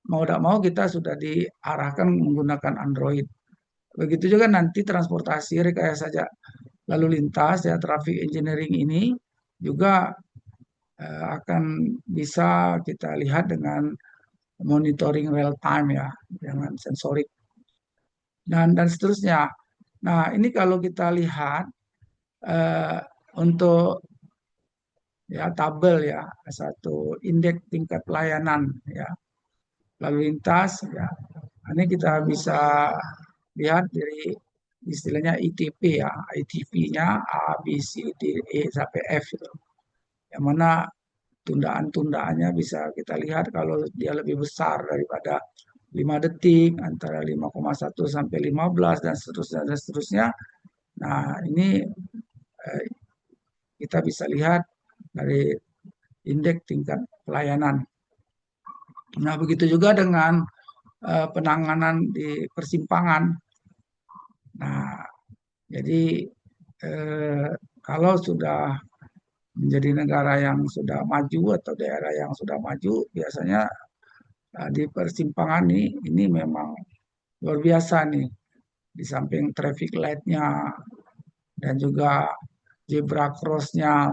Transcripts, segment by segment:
mau tidak mau kita sudah diarahkan menggunakan Android. Begitu juga nanti transportasi rekayasa saja lalu lintas ya traffic engineering ini juga akan bisa kita lihat dengan monitoring real time ya dengan sensorik dan seterusnya. Nah, ini kalau kita lihat eh, untuk ya tabel ya satu indeks tingkat pelayanan ya lalu lintas ya. Ini kita bisa lihat dari istilahnya ITP ya, ITP-nya A, B, C, D, E sampai F itu. Yang mana tundaan-tundaannya bisa kita lihat kalau dia lebih besar daripada 5 detik, antara 5,1 sampai 15 dan seterusnya dan seterusnya. Nah, ini eh, kita bisa lihat dari indeks tingkat pelayanan. Nah, begitu juga dengan penanganan di persimpangan. Nah, jadi eh, kalau sudah menjadi negara yang sudah maju atau daerah yang sudah maju, biasanya di persimpangan ini memang luar biasa nih. Di samping traffic light-nya dan juga zebra cross-nya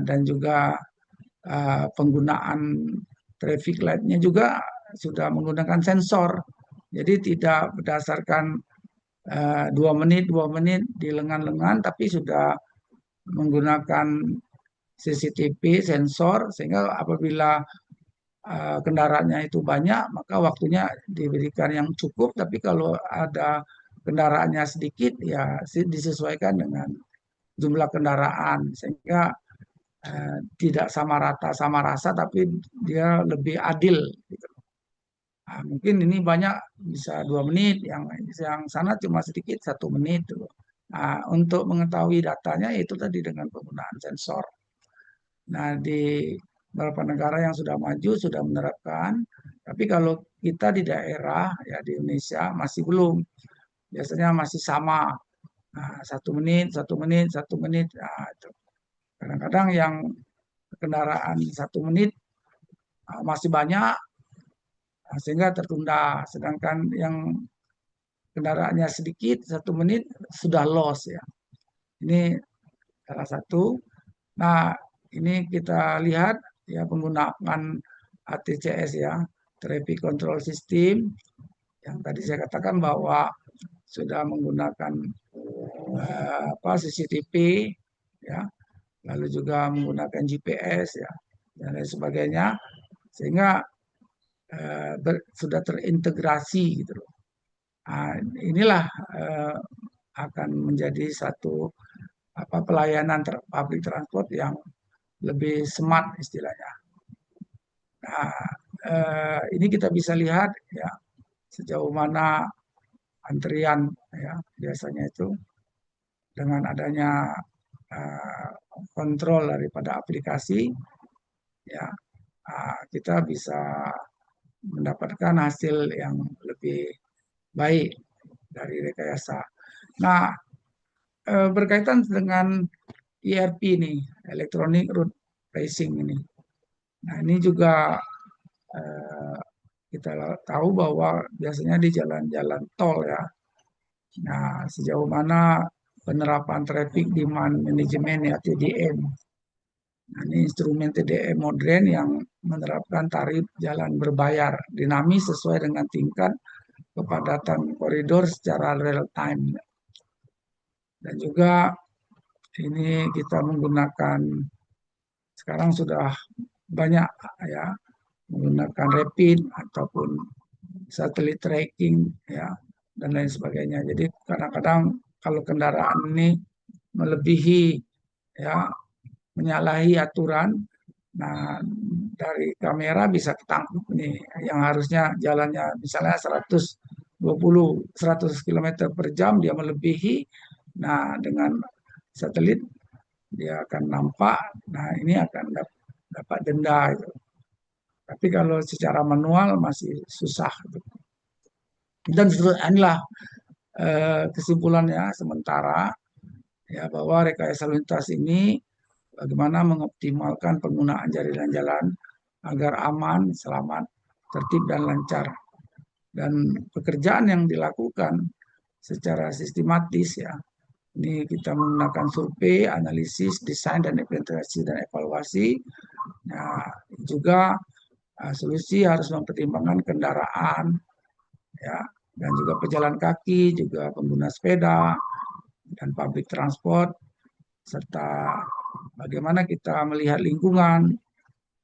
dan juga penggunaan traffic light-nya juga sudah menggunakan sensor. Jadi tidak berdasarkan 2 menit di lengan-lengan, tapi sudah menggunakan CCTV sensor sehingga apabila kendaraannya itu banyak maka waktunya diberikan yang cukup. Tapi kalau ada kendaraannya sedikit ya disesuaikan dengan jumlah kendaraan sehingga tidak sama rata sama rasa tapi dia lebih adil gitu. Nah, mungkin ini banyak bisa 2 menit, yang sana cuma sedikit 1 menit gitu. Nah, untuk mengetahui datanya itu tadi dengan penggunaan sensor. Nah, di beberapa negara yang sudah maju sudah menerapkan, tapi kalau kita di daerah ya di Indonesia masih belum. Biasanya masih sama. Nah, 1 menit, 1 menit, 1 menit. Nah, itu. Kadang-kadang yang kendaraan 1 menit masih banyak sehingga tertunda. Sedangkan yang kendaraannya sedikit 1 menit sudah loss ya. Ini salah satu. Nah, ini kita lihat ya penggunaan ATCS ya, Traffic Control System, yang tadi saya katakan bahwa sudah menggunakan CCTV ya, lalu juga menggunakan GPS ya dan lain sebagainya sehingga sudah terintegrasi gitu loh. Nah, inilah eh, akan menjadi satu pelayanan public transport yang lebih smart istilahnya. Nah, ini kita bisa lihat ya sejauh mana antrian ya biasanya itu dengan adanya uh, kontrol daripada aplikasi ya kita bisa mendapatkan hasil yang lebih baik dari rekayasa. Nah, berkaitan dengan ERP ini, Electronic Road Pricing ini. Nah, ini juga eh, kita tahu bahwa biasanya di jalan-jalan tol ya. Nah, sejauh mana penerapan Traffic Demand Management ya TDM. Nah, ini instrumen TDM modern yang menerapkan tarif jalan berbayar dinamis sesuai dengan tingkat kepadatan koridor secara real time. Dan juga ini kita menggunakan sekarang sudah banyak ya menggunakan rapid ataupun satelit tracking ya dan lain sebagainya. Jadi kadang-kadang kalau kendaraan ini melebihi ya menyalahi aturan, nah dari kamera bisa ketangkep nih yang harusnya jalannya misalnya 120 100 km per jam dia melebihi. Nah, dengan satelit dia akan nampak. Nah, ini akan dapat denda itu. Tapi kalau secara manual masih susah. Dan inilah kesimpulannya sementara ya bahwa rekayasa lalu lintas ini bagaimana mengoptimalkan penggunaan jaringan jalan agar aman, selamat, tertib dan lancar. Dan pekerjaan yang dilakukan secara sistematis ya, ini kita menggunakan survei, analisis, desain dan implementasi dan evaluasi. Nah, juga solusi harus mempertimbangkan kendaraan ya, dan juga pejalan kaki, juga pengguna sepeda dan public transport, serta bagaimana kita melihat lingkungan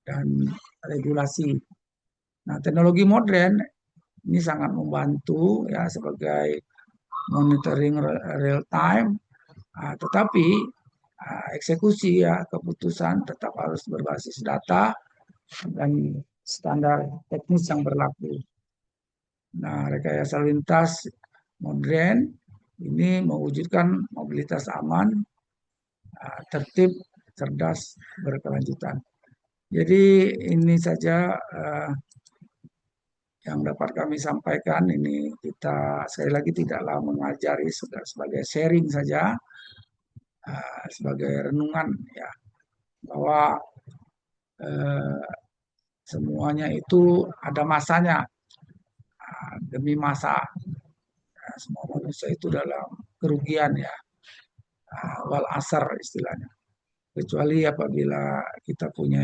dan regulasi. Nah, teknologi modern ini sangat membantu ya sebagai monitoring real time, tetapi eksekusi ya keputusan tetap harus berbasis data dan standar teknis yang berlaku. Nah, rekayasa lalu lintas modern ini mewujudkan mobilitas aman, tertib, cerdas, berkelanjutan. Jadi ini saja yang dapat kami sampaikan. Ini kita sekali lagi tidaklah mengajari, sebagai sharing saja, sebagai renungan ya, bahwa eh, semuanya itu ada masanya, demi masa. Semua manusia itu dalam kerugian ya, wal asar istilahnya. Kecuali apabila kita punya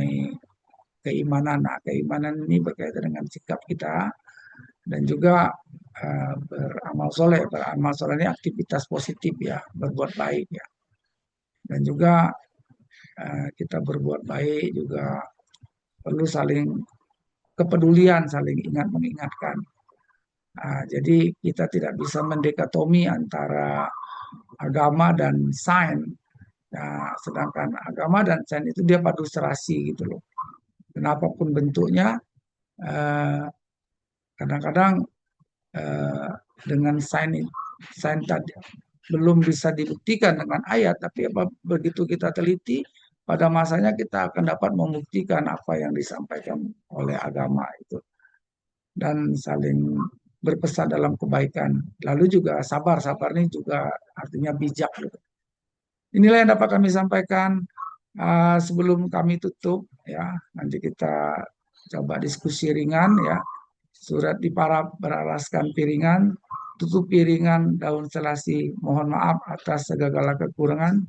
keimanan. Nah, keimanan ini berkaitan dengan sikap kita dan juga beramal soleh. Beramal soleh ini aktivitas positif ya, berbuat baik ya. Dan juga kita berbuat baik juga perlu saling kepedulian, saling ingat mengingatkan. Jadi kita tidak bisa mendikotomi antara agama dan sains. Nah, sedangkan agama dan sains itu dia padu serasi gitu loh. Kenapapun bentuknya, eh, kadang-kadang eh, dengan sains tadi belum bisa dibuktikan dengan ayat, tapi begitu kita teliti, pada masanya kita akan dapat membuktikan apa yang disampaikan oleh agama itu dan saling berpesan dalam kebaikan. Lalu juga sabar, sabar ini juga artinya bijak gitu. Inilah yang dapat kami sampaikan. Sebelum kami tutup ya, nanti kita coba diskusi ringan ya. Surat di para beralaskan piringan, tutup piringan daun selasi. Mohon maaf atas segala kekurangan.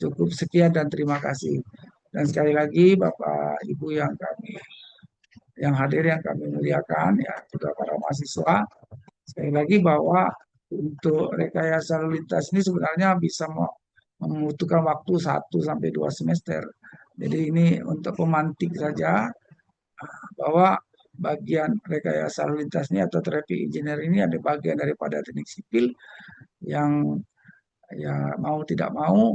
Cukup sekian dan terima kasih. Dan sekali lagi Bapak Ibu yang hadir yang kami muliakan ya, juga para mahasiswa. Sekali lagi bahwa untuk rekayasa lalu lintas ini sebenarnya bisa membutuhkan waktu 1 sampai 2 semester. Jadi ini untuk pemantik saja bahwa bagian rekayasa lalu lintas ini atau traffic engineer ini ada bagian daripada teknik sipil yang ya mau tidak mau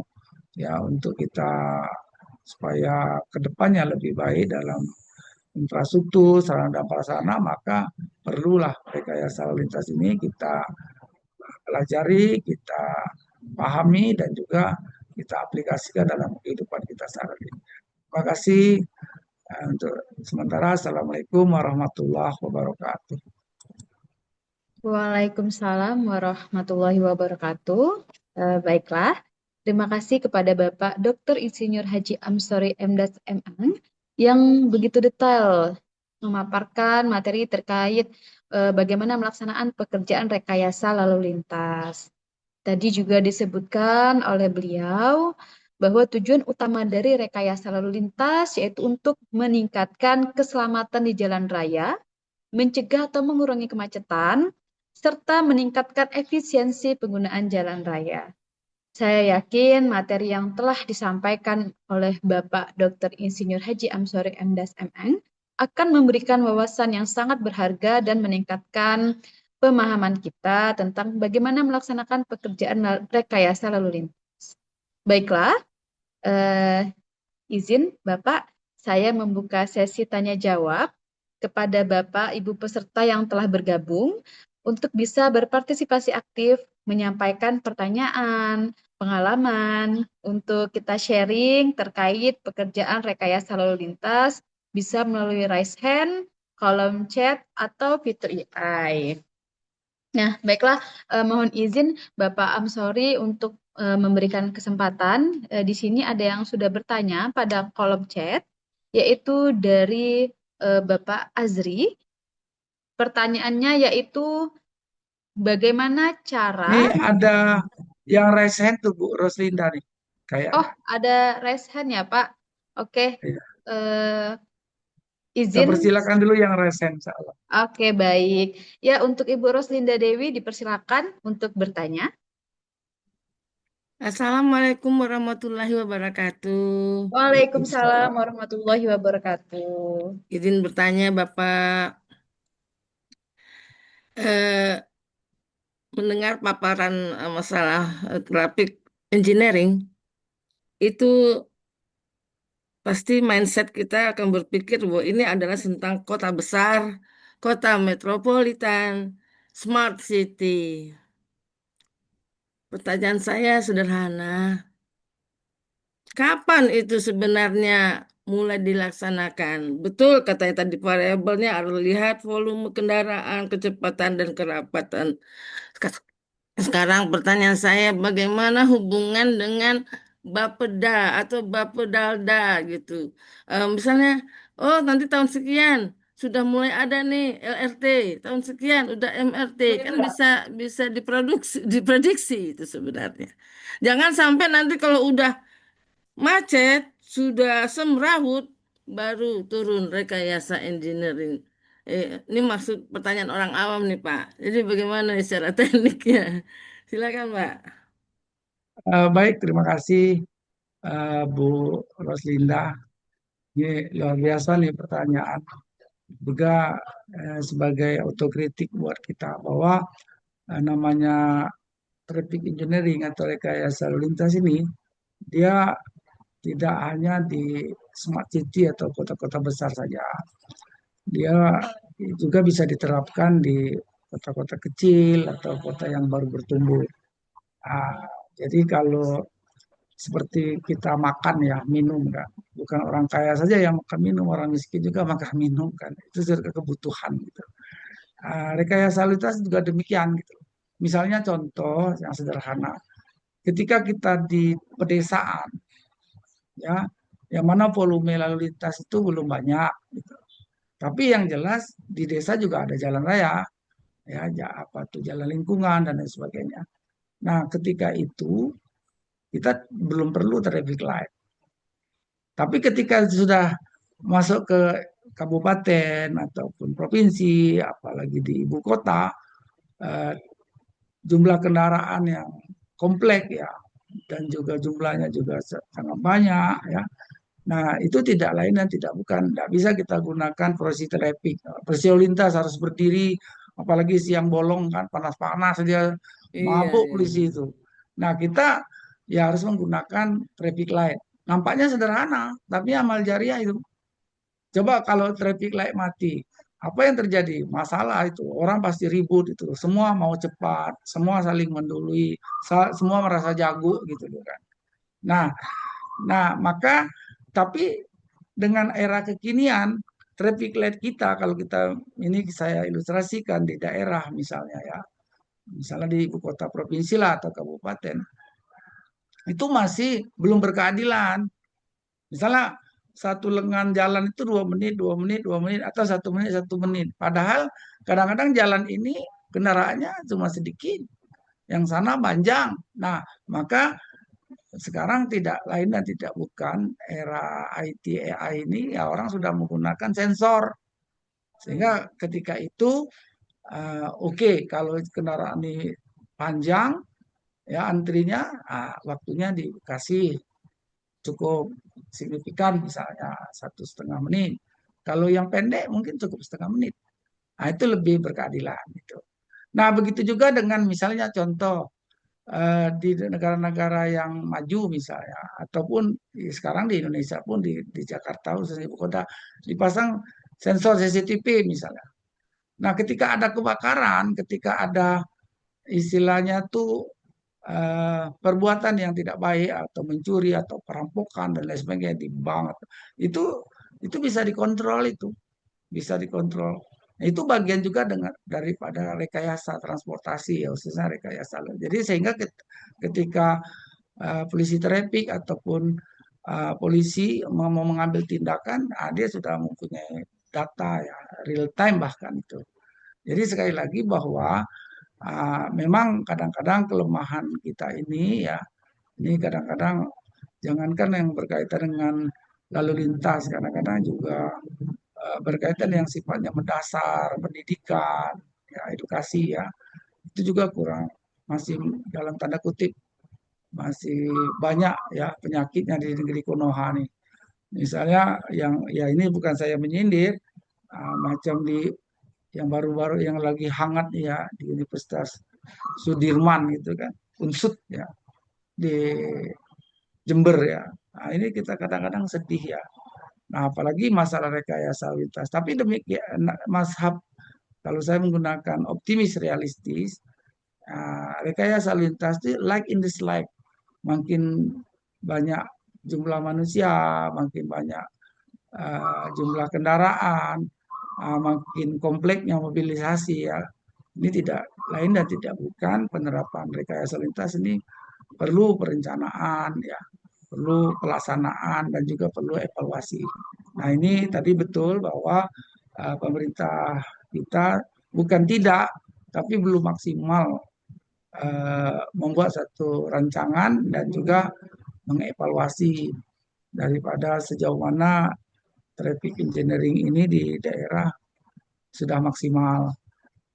ya untuk kita supaya kedepannya lebih baik dalam infrastruktur, sarana dan prasarana, maka perlulah rekayasa lalu lintas ini kita pelajari, kita pahami, dan juga kita aplikasikan dalam kehidupan kita sehari-hari. Terima kasih untuk sementara. Assalamualaikum warahmatullahi wabarakatuh. Waalaikumsalam warahmatullahi wabarakatuh. Baiklah, terima kasih kepada Bapak Dr. Insinyur Haji Amsori MDas MAng yang begitu detail memaparkan materi terkait bagaimana melaksanaan pekerjaan rekayasa lalu lintas. Tadi juga disebutkan oleh beliau bahwa tujuan utama dari rekayasa lalu lintas yaitu untuk meningkatkan keselamatan di jalan raya, mencegah atau mengurangi kemacetan, serta meningkatkan efisiensi penggunaan jalan raya. Saya yakin materi yang telah disampaikan oleh Bapak Dr. Insinyur Haji Amsori MDas MN akan memberikan wawasan yang sangat berharga dan meningkatkan pemahaman kita tentang bagaimana melaksanakan pekerjaan rekayasa lalu lintas. Baiklah, izin Bapak, saya membuka sesi tanya jawab kepada Bapak Ibu peserta yang telah bergabung untuk bisa berpartisipasi aktif, menyampaikan pertanyaan, pengalaman, untuk kita sharing terkait pekerjaan rekayasa lalu lintas, bisa melalui raise hand, kolom chat, atau fitur AI. Nah, baiklah, mohon izin Bapak Amsori untuk memberikan kesempatan. Di sini ada yang sudah bertanya pada kolom chat. yaitu dari Bapak Azri. Pertanyaannya yaitu bagaimana Ini cara. ada yang raise hand tuh Bu Roslinda nih, Oh, kayaknya. ada raise hand ya, Pak. Oke, Iya. eh, Kita izin. persilakan dulu yang raise hand, insya Allah. Oke, baik. Ya, untuk Ibu Roslinda Dewi dipersilakan untuk bertanya. Assalamualaikum warahmatullahi wabarakatuh. Waalaikumsalam Waalaikumsalam. warahmatullahi wabarakatuh. Izin bertanya, Bapak, eh, mendengar paparan masalah grafik engineering, itu pasti mindset kita akan berpikir bahwa ini adalah tentang kota besar, kota metropolitan, smart city. Pertanyaan saya sederhana, kapan itu sebenarnya mulai dilaksanakan? Betul katanya tadi variabelnya harus lihat volume kendaraan, kecepatan dan kerapatan. Sek- Sekarang pertanyaan saya, bagaimana hubungan dengan Bapeda atau Bapedalda gitu? Misalnya, oh nanti tahun sekian sudah mulai ada nih LRT, tahun sekian udah MRT, kan bisa bisa diproduksi, diprediksi itu sebenarnya. Jangan sampai nanti kalau udah macet, sudah semrawut, baru turun rekayasa engineering. Ini maksud pertanyaan orang awam nih, Pak. Jadi bagaimana secara tekniknya? Silakan, Pak. Baik, terima kasih Bu Roslinda. Ini luar biasa nih pertanyaan. Juga sebagai autokritik buat kita bahwa namanya traffic engineering atau rekayasa lalu lintas ini dia tidak hanya di smart city atau kota-kota besar saja. Dia juga bisa diterapkan di kota-kota kecil atau kota yang baru bertumbuh. Ah, jadi kalau seperti kita makan ya, minum kan. Bukan orang kaya saja yang makan minum, orang miskin juga makan minum kan. Itu sudah kebutuhan gitu. Rekayasa lalu lintas juga demikian gitu. Misalnya contoh yang sederhana, ketika kita di pedesaan ya, yang mana volume lalu lintas itu belum banyak gitu. Tapi yang jelas di desa juga ada jalan raya, ya, apa tuh jalan lingkungan dan lain sebagainya. Nah, ketika itu kita belum perlu traffic light. Tapi ketika sudah masuk ke kabupaten ataupun provinsi, apalagi di ibu kota, eh, jumlah kendaraan yang kompleks ya, dan juga jumlahnya juga sangat banyak ya. Nah, itu tidak lain dan tidak bukan. Tidak bisa kita gunakan polisi traffic. Polisi lalu lintas harus berdiri, apalagi siang bolong kan, panas-panas dia Iya, mabuk iya, polisi iya. itu. Nah, kita ya harus menggunakan traffic light. Nampaknya sederhana, tapi amal jariah itu. Coba kalau traffic light mati, apa yang terjadi? Masalah itu. Orang pasti ribut itu. Semua mau cepat, semua saling mendului, semua merasa jago gitu kan. Nah, maka tapi dengan era kekinian, traffic light kita kalau kita ini saya ilustrasikan di daerah misalnya ya, misalnya di ibu kota provinsi lah atau kabupaten, itu masih belum berkeadilan. Misalnya satu lengan jalan itu 2 menit, 2 menit, 2 menit, atau 1 menit, 1 menit. Padahal kadang-kadang jalan ini kendaraannya cuma sedikit, yang sana panjang. Nah, maka sekarang tidak lain dan tidak bukan era IT AI ini ya orang sudah menggunakan sensor sehingga ketika itu oke, kalau kendaraan ini panjang ya antrinya waktunya dikasih cukup signifikan misalnya 1,5 menit. Kalau yang pendek mungkin cukup setengah menit. Nah, itu lebih berkeadilan gitu. Nah, begitu juga dengan misalnya contoh di negara-negara yang maju misalnya ataupun sekarang di Indonesia pun di Jakarta khususnya ibu kota dipasang sensor CCTV misalnya. Nah, ketika ada kebakaran, ketika ada istilahnya tuh perbuatan yang tidak baik atau mencuri atau perampokan dan lain sebagainya di bank itu itu bisa dikontrol itu bisa dikontrol. Nah, itu bagian juga dengan daripada rekayasa transportasi ya khususnya rekayasa. Jadi sehingga ketika polisi traffic ataupun polisi mau mengambil tindakan, dia sudah mempunyai data ya real time bahkan itu. Jadi sekali lagi bahwa memang kadang-kadang kelemahan kita ini ya, ini kadang-kadang jangankan yang berkaitan dengan lalu lintas, kadang-kadang juga berkaitan yang sifatnya mendasar, pendidikan, ya, edukasi ya, itu juga kurang, masih dalam tanda kutip masih banyak ya penyakitnya di negeri Konoha nih. Misalnya yang ya ini bukan saya menyindir, macam di yang baru-baru yang lagi hangat ya di Universitas Sudirman gitu kan, Unsut ya di Jember ya. Nah, ini kita kadang-kadang sedih ya. Nah, apalagi masalah rekayasa lalu lintas. Tapi demikian mazhab kalau saya menggunakan optimis realistis, rekayasa lalu lintas itu like in this life. Makin banyak jumlah manusia, makin banyak jumlah kendaraan, makin kompleksnya mobilisasi ya. Ini tidak lain dan tidak bukan penerapan rekayasa lalu lintas ini perlu perencanaan ya, perlu pelaksanaan dan juga perlu evaluasi. Nah, ini tadi betul bahwa pemerintah kita bukan tidak, tapi belum maksimal membuat satu rancangan dan juga mengevaluasi daripada sejauh mana traffic engineering ini di daerah sudah maksimal.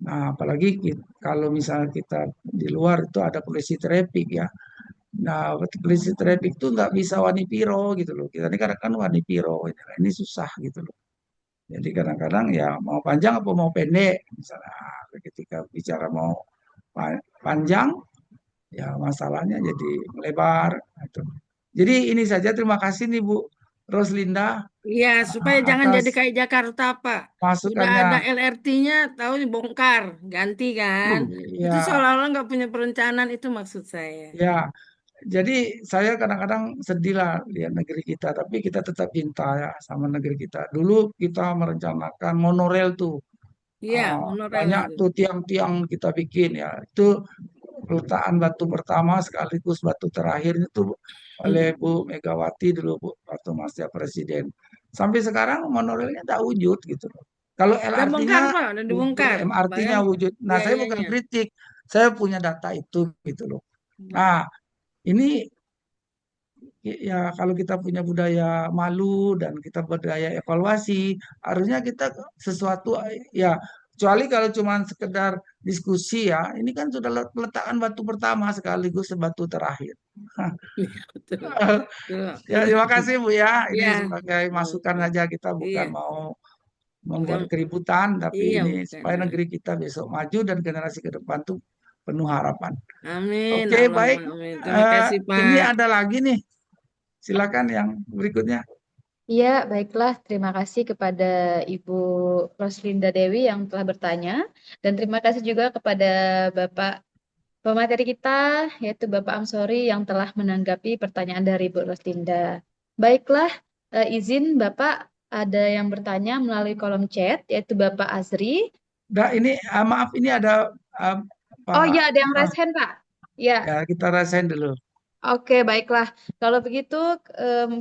Nah, apalagi kalau misalnya kita di luar itu ada polisi traffic ya. Nah, polisi traffic itu nggak bisa wani piro gitu loh. Kita ini kadang-kadang wani piro, ini susah gitu loh. Jadi kadang-kadang ya mau panjang apa mau pendek, misalnya ketika bicara mau panjang, ya masalahnya jadi melebar. Gitu. Jadi ini saja terima kasih nih Bu Roslinda Iya, supaya jangan atas jadi kayak Jakarta, Pak. Udah masukannya. ada LRT-nya, tahu bongkar, ganti kan. Itu Ya, seolah-olah nggak punya perencanaan, itu maksud saya. ya. Jadi saya kadang-kadang sedih lah lihat negeri kita, tapi kita tetap cinta ya sama negeri kita. Dulu kita merencanakan monorail tuh, Iya, monorail banyak itu. tuh tiang-tiang kita bikin ya. Itu peletakan batu pertama sekaligus batu terakhir itu oleh Bu Megawati dulu Bu, waktu masa presiden. Sampai sekarang monorailnya tak wujud gitu loh. Kalau Udah bongkar, LRT-nya Pak, udah wujud, dibongkar. MRT-nya Bayang wujud. Nah, saya bukan biayanya. kritik, saya punya data itu gitu loh. Hmm. Nah, ini ya kalau kita punya budaya malu dan kita budaya evaluasi, harusnya kita sesuatu ya kecuali kalau cuma sekedar diskusi ya, ini kan sudah peletakan batu pertama sekaligus batu terakhir. Iya, betul. Ya, terima kasih Bu ya. Ini Iya. sebagai masukan Oke. saja kita Iya, bukan mau membuat bukan. keributan, tapi Iya, ini bukan. supaya negeri kita besok maju dan generasi ke depan tuh penuh harapan. Amin, Oke, baik. Allahumma amin. Terima kasih, Ini Pak. ada lagi nih. Silakan yang berikutnya. Iya, baiklah. Terima kasih kepada Ibu Roslinda Dewi yang telah bertanya. Dan terima kasih juga kepada Bapak pemateri kita, yaitu Bapak Amsori yang telah menanggapi pertanyaan dari Ibu Roslinda. Baiklah, izin Bapak ada yang bertanya melalui kolom chat, yaitu Bapak Azri. Ini maaf ini ada Oh Pak. iya, ada yang raise hand, Pak. Ya, Ya, kita rasain dulu. oke, baiklah. Kalau begitu,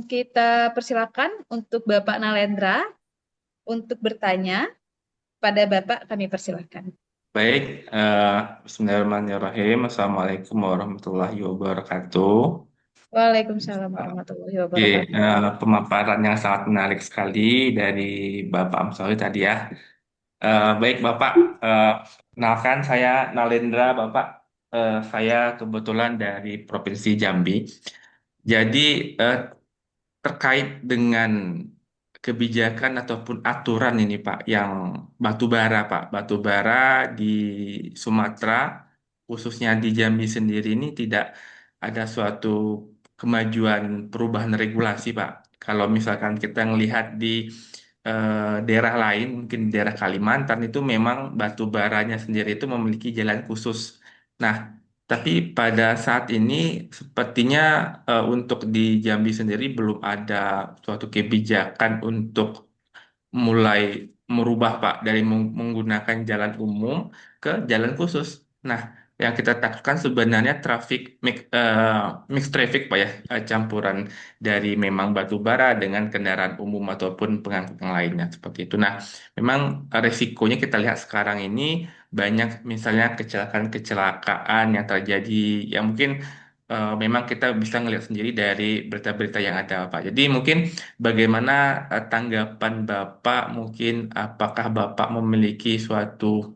kita persilakan untuk Bapak Nalendra untuk bertanya. Pada Bapak kami persilakan. Baik, Bismillahirrahmanirrahim. Assalamualaikum warahmatullahi wabarakatuh. Waalaikumsalam warahmatullahi Oke, wabarakatuh. pemaparan yang sangat menarik sekali dari Bapak Amsori tadi ya. Baik Bapak, kenalkan saya Nalendra Bapak. Saya kebetulan dari Provinsi Jambi. Jadi terkait dengan kebijakan ataupun aturan ini Pak, yang batu bara Pak, batu bara di Sumatera, khususnya di Jambi sendiri ini tidak ada suatu kemajuan perubahan regulasi Pak. Kalau misalkan kita melihat di daerah lain, mungkin di daerah Kalimantan itu memang batu baranya sendiri itu memiliki jalan khusus. Nah, tapi pada saat ini sepertinya untuk di Jambi sendiri belum ada suatu kebijakan untuk mulai merubah Pak dari menggunakan jalan umum ke jalan khusus. Nah, Yang kita takutkan sebenarnya mix traffic Pak ya, campuran dari memang batu bara dengan kendaraan umum ataupun pengangkut yang lainnya seperti itu. Nah, memang resikonya kita lihat sekarang ini banyak misalnya kecelakaan-kecelakaan yang terjadi yang mungkin memang kita bisa ngelihat sendiri dari berita-berita yang ada Pak. Jadi mungkin bagaimana tanggapan Bapak, mungkin apakah Bapak memiliki suatu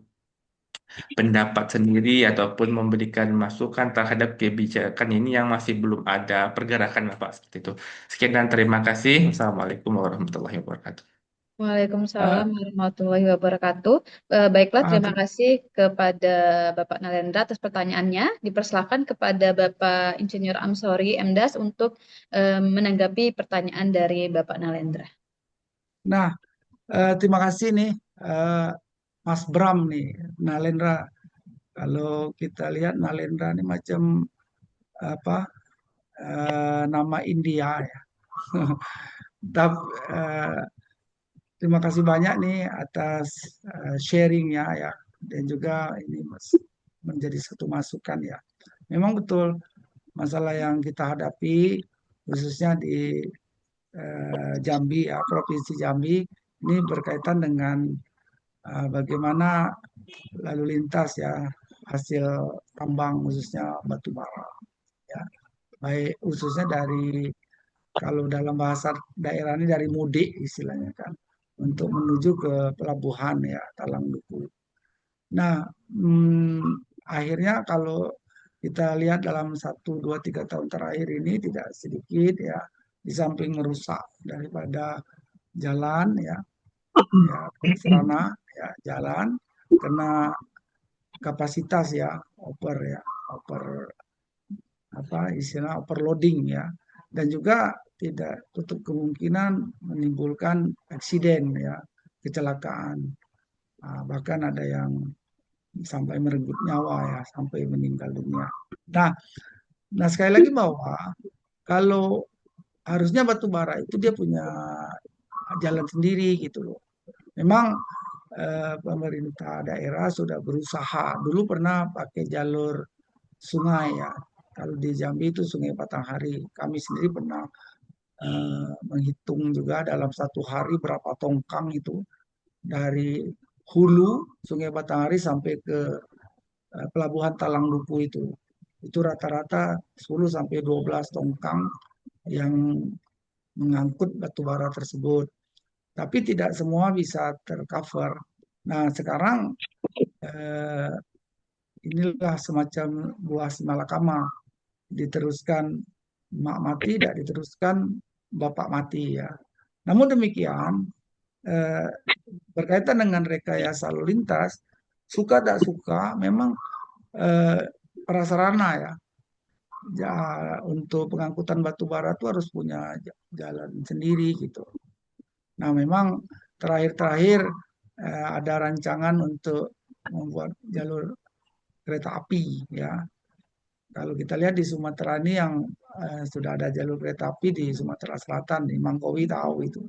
pendapat sendiri ataupun memberikan masukan terhadap kebijakan ini yang masih belum ada pergerakan Bapak seperti itu. Sekian dan terima kasih. Wassalamualaikum warahmatullahi wabarakatuh. Waalaikumsalam Eh, warahmatullahi wabarakatuh. Baiklah, ah, terima kasih kepada Bapak Nalendra atas pertanyaannya. Dipersilakan kepada Bapak Insinyur Amsori MDAS untuk menanggapi pertanyaan dari Bapak Nalendra. Nah, terima kasih nih eh, Mas Bram nih, Nalendra. Kalau kita lihat Nalendra ini macam apa nama India ya. Tapi, terima kasih banyak nih atas sharingnya ya, dan juga ini menjadi satu masukan ya. Memang betul masalah yang kita hadapi khususnya di Jambi ya, Provinsi Jambi ini berkaitan dengan bagaimana lalu lintas ya, hasil tambang khususnya batu bara ya. Baik khususnya dari, kalau dalam bahasa daerah ini dari mudik istilahnya kan, untuk menuju ke pelabuhan ya Talang Duku. Nah, akhirnya kalau kita lihat dalam 1, 2, 3 tahun terakhir ini tidak sedikit ya, di samping merusak daripada jalan ya, ya sarana ya jalan, kena kapasitas ya, over apa istilah overloading ya, dan juga tidak tutup kemungkinan menimbulkan eksiden ya, kecelakaan. Bahkan ada yang sampai merenggut nyawa ya, sampai meninggal dunia. Nah, nah sekali lagi bahwa kalau harusnya batu bara itu dia punya jalan sendiri gitu loh. Memang pemerintah daerah sudah berusaha. Dulu pernah pakai jalur sungai ya. Kalau di Jambi itu Sungai Batanghari. Kami sendiri pernah menghitung juga dalam satu hari berapa tongkang itu dari hulu Sungai Batanghari sampai ke pelabuhan Talang Duku itu. Itu rata-rata 10 sampai 12 tongkang yang mengangkut batu bara tersebut. Tapi tidak semua bisa tercover. Nah, sekarang eh, inilah semacam buah simalakama, diteruskan mak mati, tidak diteruskan bapak mati ya. Namun demikian, eh, berkaitan dengan rekayasa lalu lintas, suka tidak suka, memang eh, prasarana ya, ya, untuk pengangkutan batu bara itu harus punya jalan sendiri gitu. Nah, memang terakhir-terakhir ada rancangan untuk membuat jalur kereta api ya. Kalau kita lihat di Sumatera ini yang sudah ada jalur kereta api di Sumatera Selatan, di Mangkowi tahu itu.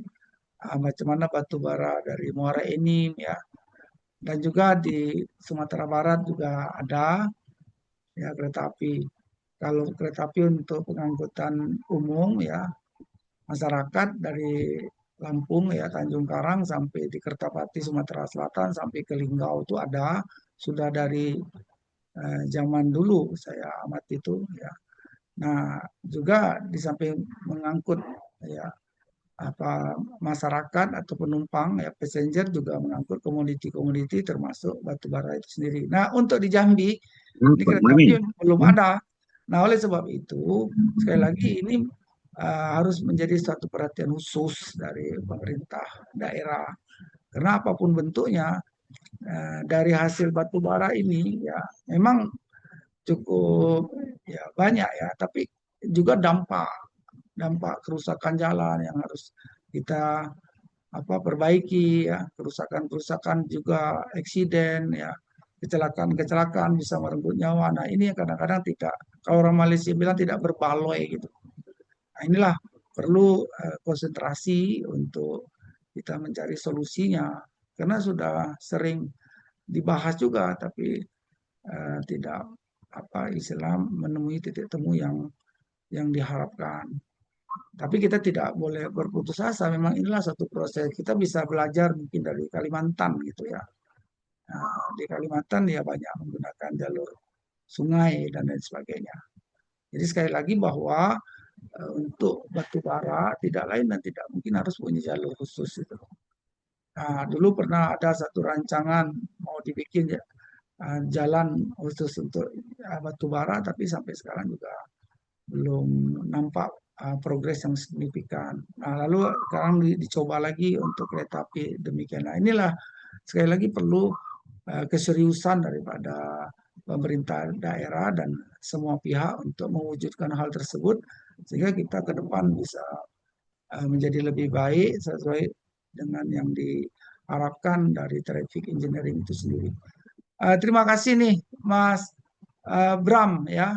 Macam mana batu bara dari Muara Enim ya. Dan juga di Sumatera Barat juga ada ya kereta api. Kalau kereta api untuk pengangkutan umum ya, masyarakat dari Lampung ya, Tanjung Karang sampai di Kertapati Sumatera Selatan sampai ke Linggau itu ada, sudah dari zaman dulu saya amati itu ya. Nah, juga di samping mengangkut ya apa masyarakat atau penumpang ya, passenger, juga mengangkut komoditi-komoditi termasuk batu bara itu sendiri. Nah, untuk di Jambi ini kereta api belum ada. Nah, oleh sebab itu sekali lagi ini harus menjadi satu perhatian khusus dari pemerintah daerah, karena apapun bentuknya dari hasil batu bara ini ya memang cukup ya banyak ya, tapi juga dampak dampak kerusakan jalan yang harus kita perbaiki ya, kerusakan-kerusakan juga eksiden ya, kecelakaan-kecelakaan bisa merenggut nyawa. Nah, ini yang kadang-kadang tidak, kalau orang Malaysia bilang tidak berbaloi gitu. Nah, inilah perlu konsentrasi untuk kita mencari solusinya, karena sudah sering dibahas juga tapi tidak istilah menemui titik temu yang diharapkan. Tapi kita tidak boleh berputus asa. Memang inilah satu proses. Kita bisa belajar mungkin dari Kalimantan gitu ya. Nah, di Kalimantan ya banyak menggunakan jalur sungai dan lain sebagainya. Jadi sekali lagi bahwa untuk batu bara tidak lain dan tidak mungkin harus punya jalur khusus itu. Nah, dulu pernah ada satu rancangan mau dibikin ya, jalan khusus untuk batu bara, tapi sampai sekarang juga belum nampak progres yang signifikan. Nah, lalu sekarang dicoba lagi untuk kereta api demikian. Nah, inilah sekali lagi perlu keseriusan daripada pemerintah daerah dan semua pihak untuk mewujudkan hal tersebut sehingga kita ke depan bisa menjadi lebih baik sesuai dengan yang diharapkan dari traffic engineering itu sendiri. Terima kasih nih Mas Bram ya.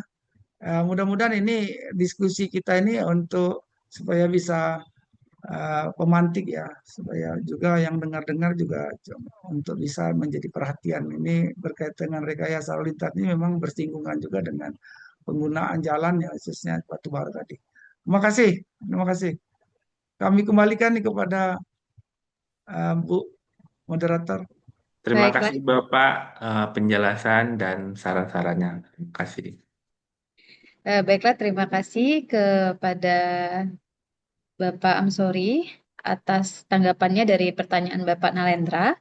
Mudah-mudahan ini diskusi kita ini untuk supaya bisa pemantik ya, supaya juga yang dengar-dengar juga untuk bisa menjadi perhatian. Ini berkaitan dengan rekayasa lalu lintas ini memang bersinggungan juga dengan penggunaan jalan ya, khususnya batu bara tadi. Terima kasih, terima kasih. Kami kembalikan nih kepada Bu Moderator. Terima Baiklah, kasih Bapak penjelasan dan saran-sarannya. Terima kasih. baiklah, terima kasih kepada Bapak Amsori atas tanggapannya dari pertanyaan Bapak Nalendra.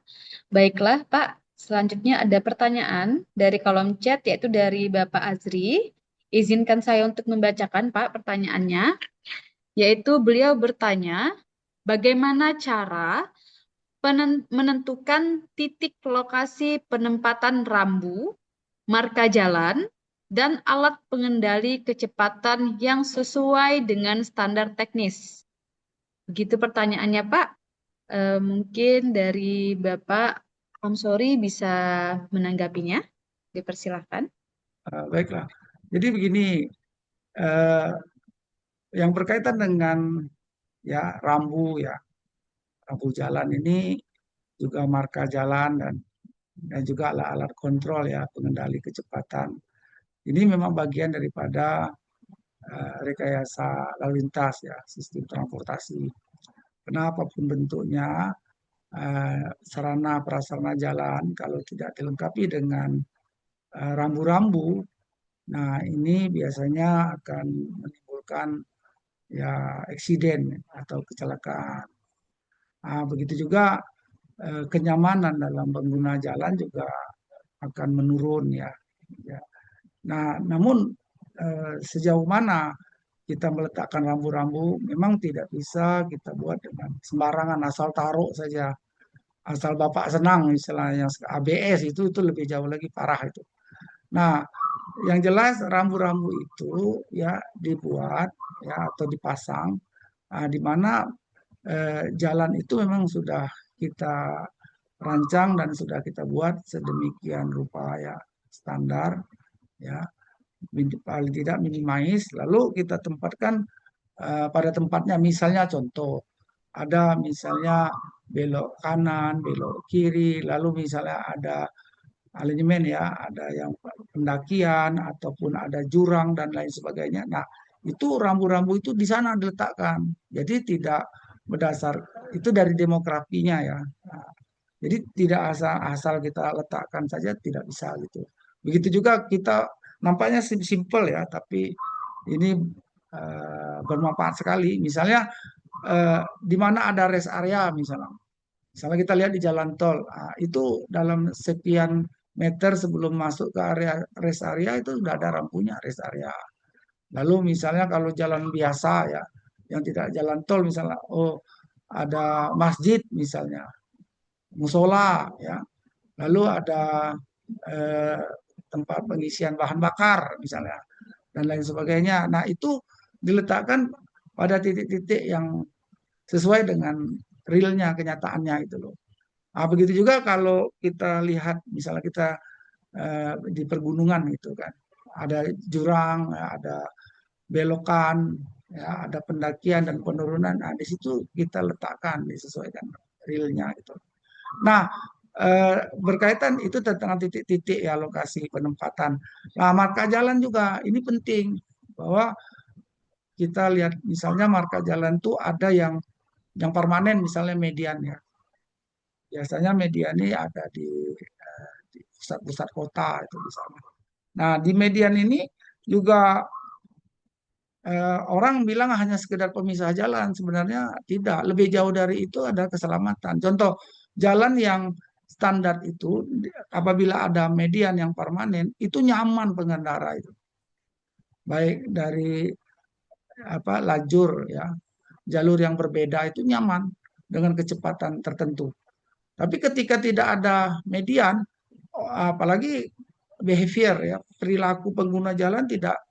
Baiklah, Pak. Selanjutnya ada pertanyaan dari kolom chat, yaitu dari Bapak Azri. Izinkan saya untuk membacakan, Pak, pertanyaannya. Yaitu beliau bertanya, bagaimana cara menentukan titik lokasi penempatan rambu, marka jalan, dan alat pengendali kecepatan yang sesuai dengan standar teknis? Begitu pertanyaannya, Pak. Mungkin dari Bapak Amsori bisa menanggapinya. Dipersilahkan. Baiklah. Jadi begini, eh, yang berkaitan dengan ya rambu ya, rambu jalan ini juga marka jalan dan juga alat-alat kontrol ya pengendali kecepatan. Ini memang bagian daripada rekayasa lalu lintas ya, sistem transportasi. Kenapapun bentuknya, sarana prasarana jalan kalau tidak dilengkapi dengan rambu-rambu, nah ini biasanya akan menimbulkan ya eksiden atau kecelakaan. Nah, begitu juga kenyamanan dalam pengguna jalan juga akan menurun ya. Ya. Nah, namun sejauh mana kita meletakkan rambu-rambu memang tidak bisa kita buat dengan sembarangan asal taruh saja. Asal Bapak senang misalnya ABS itu lebih jauh lagi parah itu. Nah, yang jelas rambu-rambu itu ya dibuat ya atau dipasang di mana jalan itu memang sudah kita rancang dan sudah kita buat sedemikian rupa ya standar ya paling tidak minimais lalu kita tempatkan pada tempatnya misalnya contoh ada misalnya belok kanan belok kiri lalu misalnya ada alignment ya ada yang pendakian ataupun ada jurang dan lain sebagainya. Nah itu rambu-rambu itu di sana diletakkan jadi tidak berdasar itu dari demografinya ya. Nah, jadi tidak asal kita letakkan saja tidak bisa gitu. Begitu juga kita nampaknya simple ya, tapi ini bermanfaat sekali. Misalnya di mana ada rest area misalnya. Misalnya kita lihat di jalan tol, itu dalam sekian meter sebelum masuk ke area rest area itu sudah ada rampunya rest area. Lalu misalnya kalau jalan biasa ya, yang tidak jalan tol misalnya, oh ada masjid misalnya, musola ya, lalu ada eh, tempat pengisian bahan bakar misalnya dan lain sebagainya. Nah itu diletakkan pada titik-titik yang sesuai dengan realnya kenyataannya itu loh. Nah, begitu juga kalau kita lihat misalnya kita di pergunungan itu kan ada jurang, ada belokan, ya, ada pendakian dan penurunan. Nah, di situ kita letakkan disesuaikan realnya gitu. Nah, berkaitan itu tentang titik-titik ya lokasi penempatan. Nah, marka jalan juga ini penting bahwa kita lihat misalnya marka jalan tuh ada yang permanen misalnya median ya. Biasanya median ini ada di pusat-pusat kota itu misalnya. Nah, di median ini juga orang bilang hanya sekedar pemisah jalan, sebenarnya tidak. Lebih jauh dari itu ada keselamatan. Contoh, jalan yang standar itu apabila ada median yang permanen, itu nyaman pengendara itu. Baik dari apa lajur ya, jalur yang berbeda itu nyaman dengan kecepatan tertentu. Tapi ketika tidak ada median, apalagi behavior ya, perilaku pengguna jalan tidak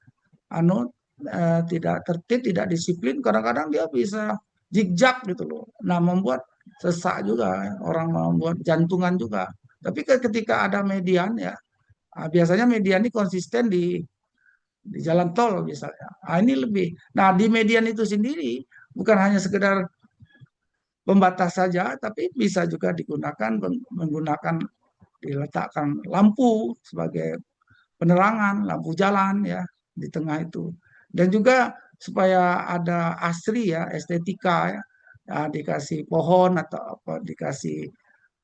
anu tidak tertib, tidak disiplin, kadang-kadang dia bisa zigzag gitu loh. Nah, membuat sesak juga, orang membuat jantungan juga. Tapi ketika ada median ya, biasanya median ini konsisten di jalan tol misalnya. Nah, ini lebih. Nah, di median itu sendiri bukan hanya sekedar pembatas saja, tapi bisa juga digunakan menggunakan diletakkan lampu sebagai penerangan, lampu jalan ya di tengah itu. Dan juga supaya ada asri ya, estetika ya, dikasih pohon atau apa dikasih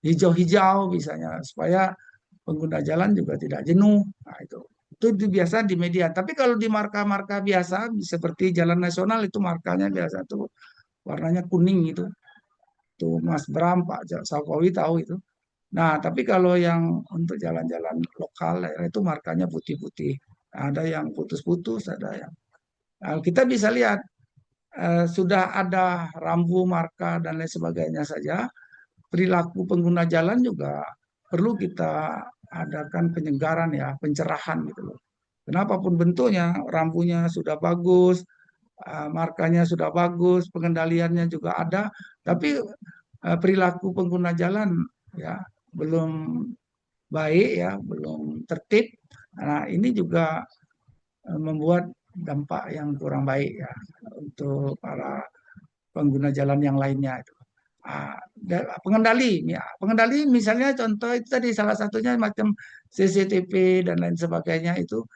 hijau-hijau misalnya supaya pengguna jalan juga tidak jenuh. Nah, itu biasa di media. Tapi kalau di marka-marka biasa seperti jalan nasional itu markanya biasa tuh warnanya kuning itu. Tuh Mas Bram, Pak Jokowi tahu itu. Nah, tapi kalau yang untuk jalan-jalan lokal daerah itu markanya putih-putih. Ada yang putus-putus, ada yang. Nah, kita bisa lihat sudah ada rambu marka dan lain sebagainya saja. Perilaku pengguna jalan juga perlu kita adakan penyegaran ya, pencerahan gitu loh. Kenapapun bentuknya, rambunya sudah bagus, markanya sudah bagus, pengendaliannya juga ada, tapi perilaku pengguna jalan ya belum baik ya, belum tertib. Nah, ini juga membuat dampak yang kurang baik ya untuk para pengguna jalan yang lainnya itu. Pengendali, ya, pengendali misalnya contoh itu tadi salah satunya macam CCTV dan lain sebagainya itu.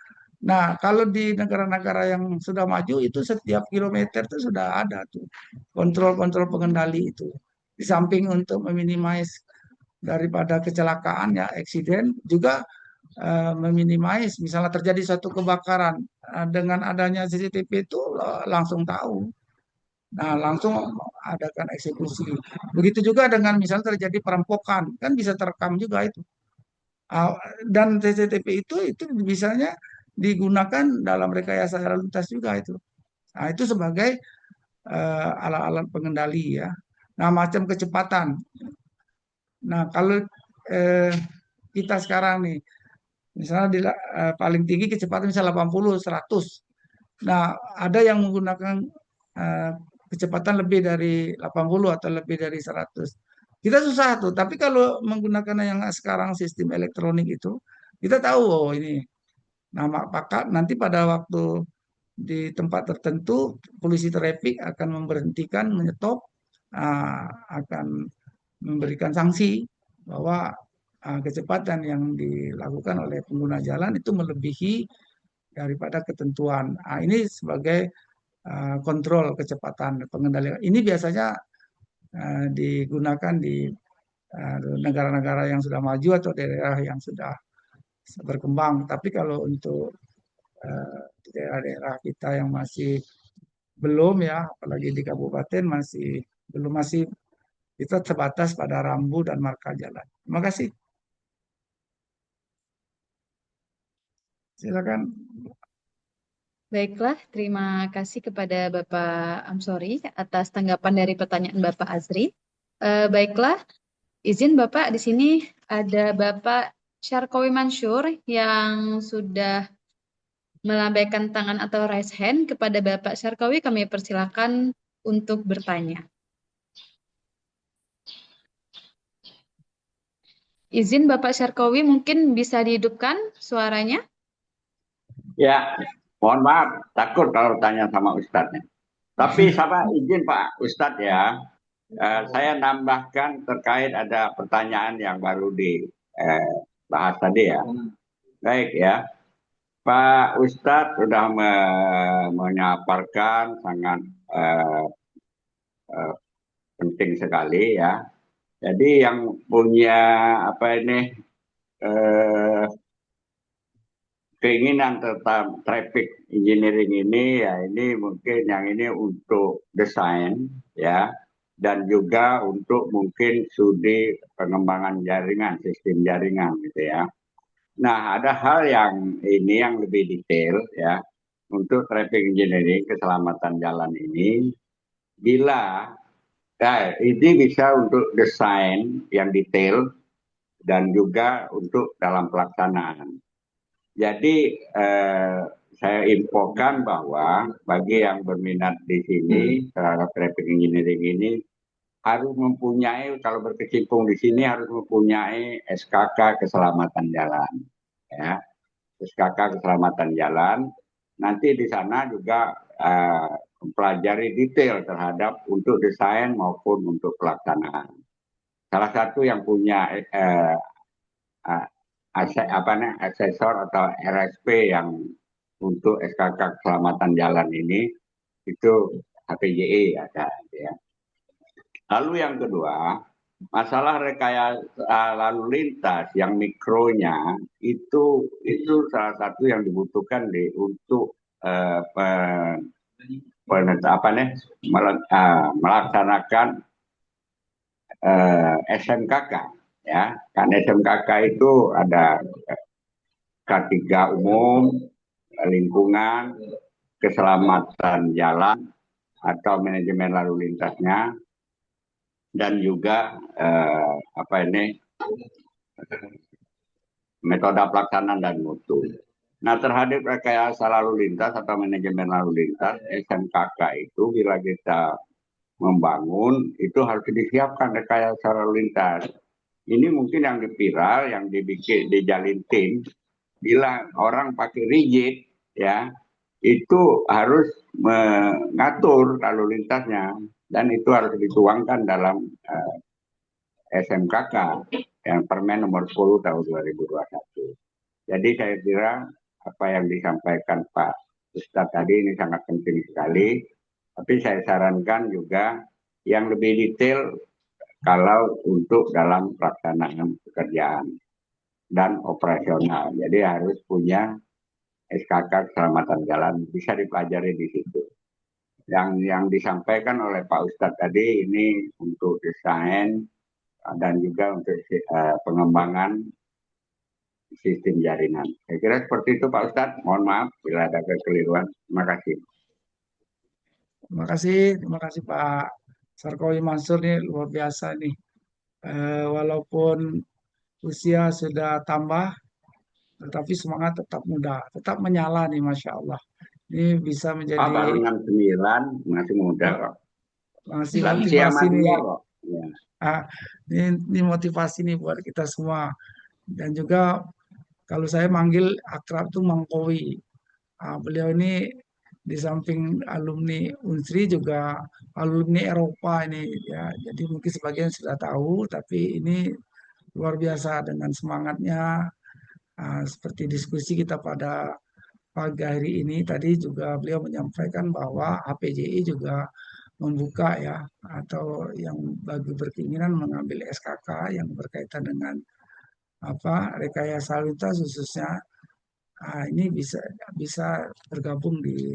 Nah, kalau di negara-negara yang sudah maju itu setiap kilometer itu sudah ada tuh kontrol-kontrol pengendali itu. Di samping untuk meminimais daripada kecelakaan ya, eksiden juga meminimais misalnya terjadi suatu kebakaran dengan adanya CCTV itu langsung tahu. Nah, langsung adakan eksekusi. Begitu juga dengan misalnya terjadi perampokan, kan bisa terekam juga itu. Dan CCTV itu bisanya digunakan dalam rekayasa lalu lintas juga itu. Nah, itu sebagai alat-alat pengendali ya. Nah, macam kecepatan. Nah, kalau eh, kita sekarang nih, misalnya paling tinggi kecepatan misalnya 80, 100. Nah, ada yang menggunakan eh, kecepatan lebih dari 80 atau lebih dari 100. Kita susah tuh, tapi kalau menggunakan yang sekarang sistem elektronik itu, kita tahu oh ini nama pakat nanti pada waktu di tempat tertentu polisi traffic akan memberhentikan, menyetop, akan memberikan sanksi bahwa kecepatan yang dilakukan oleh pengguna jalan itu melebihi daripada ketentuan. Ini sebagai kontrol kecepatan pengendalian. Ini biasanya digunakan di negara-negara yang sudah maju atau daerah yang sudah berkembang. Tapi kalau untuk di daerah-daerah kita yang masih belum ya, apalagi di kabupaten masih kita terbatas pada rambu dan marka jalan. Terima kasih. Silakan. Baiklah, terima kasih kepada Bapak Amsori atas tanggapan dari pertanyaan Bapak Azri. Baiklah, izin Bapak di sini ada Bapak Syarkowi Mansur yang sudah melambaikan tangan atau raise hand. Kepada Bapak Syarkowi kami persilakan untuk bertanya. Izin Bapak Syarkowi mungkin bisa dihidupkan suaranya. Ya, mohon maaf, takut kalau tanya sama Ustadznya. Tapi sama izin Pak Ustadz ya, Saya nambahkan terkait ada pertanyaan yang baru dibahas tadi ya. Baik ya, Pak Ustadz sudah menyaparkan sangat penting sekali ya. Jadi yang punya keinginan tentang traffic engineering ini ya ini mungkin yang ini untuk desain ya dan juga untuk mungkin studi pengembangan jaringan, sistem jaringan gitu ya. Nah, ada hal yang ini yang lebih detail ya untuk traffic engineering keselamatan jalan ini bila ini bisa untuk desain yang detail dan juga untuk dalam pelaksanaan. Jadi saya infokan bahwa bagi yang berminat di sini terhadap traffic engineering ini harus mempunyai, kalau berkecimpung di sini harus mempunyai SKK keselamatan jalan, ya SKK keselamatan jalan. Nanti di sana juga mempelajari detail terhadap untuk desain maupun untuk pelaksanaan. Salah satu yang punya asesor atau RSP yang untuk SKK keselamatan jalan ini itu HPJI ada ya. Lalu yang kedua, masalah rekayasa lalu lintas yang mikronya itu salah satu yang dibutuhkan untuk melaksanakan SMKK ya. Kan SMKK itu ada K3 umum, lingkungan, keselamatan jalan atau manajemen lalu lintasnya, dan juga metode pelaksanaan dan mutu. Nah, terhadap rekayasa lalu lintas atau manajemen lalu lintas SMKK itu bila kita membangun itu harus disiapkan rekayasa lalu lintas. Ini mungkin yang viral, yang dibikin dijalin tim. Bila orang pakai rigid, ya itu harus mengatur lalu lintasnya dan itu harus dituangkan dalam SMKK yang Permen nomor 10 tahun 2021. Jadi saya kira apa yang disampaikan Pak Ustadz tadi ini sangat penting sekali. Tapi saya sarankan juga yang lebih detail kalau untuk dalam pelaksanaan pekerjaan dan operasional. Jadi harus punya SKK keselamatan jalan, bisa dipelajari di situ. Yang disampaikan oleh Pak Ustadz tadi ini untuk desain dan juga untuk pengembangan sistem jaringan. Saya kira seperti itu Pak Ustadz. Mohon maaf bila ada kekeliruan. Terima kasih. Terima kasih Pak Sarkowi Mansur nih luar biasa nih. Walaupun usia sudah tambah, tetapi semangat tetap muda, tetap menyala nih, Masya Allah. Ini bisa Pak menjadi baru 69, masih muda kok. masih Lansia motivasi nih. madura kok. Ya. Ini motivasi nih buat kita semua. Dan juga kalau saya manggil akrab tuh Mangkowi. Beliau ini di samping alumni Unsri juga alumni Eropa ini ya. Jadi mungkin sebagian sudah tahu, tapi ini luar biasa dengan semangatnya. Seperti diskusi kita pada pagi hari ini tadi juga beliau menyampaikan bahwa HPJI juga membuka ya atau yang bagi berkeinginan mengambil SKK yang berkaitan dengan rekayasa lalu lintas khususnya ini bisa tergabung di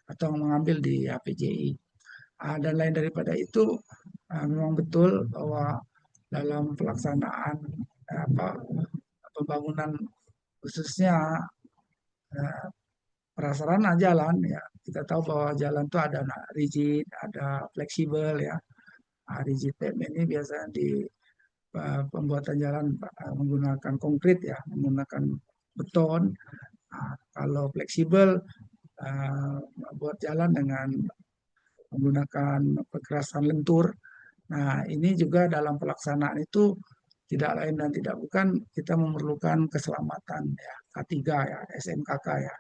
atau mengambil di HPJI. Dan lain daripada itu memang betul bahwa dalam pelaksanaan pembangunan khususnya prasarana jalan ya kita tahu bahwa jalan itu ada rigid, ada fleksibel ya. Rigid pavement ini biasanya di pembuatan jalan menggunakan konkrit ya, menggunakan beton. Kalau fleksibel buat jalan dengan menggunakan kekerasan lentur. Nah, ini juga dalam pelaksanaan itu tidak lain dan tidak bukan kita memerlukan keselamatan ya K3 ya, SMKK ya,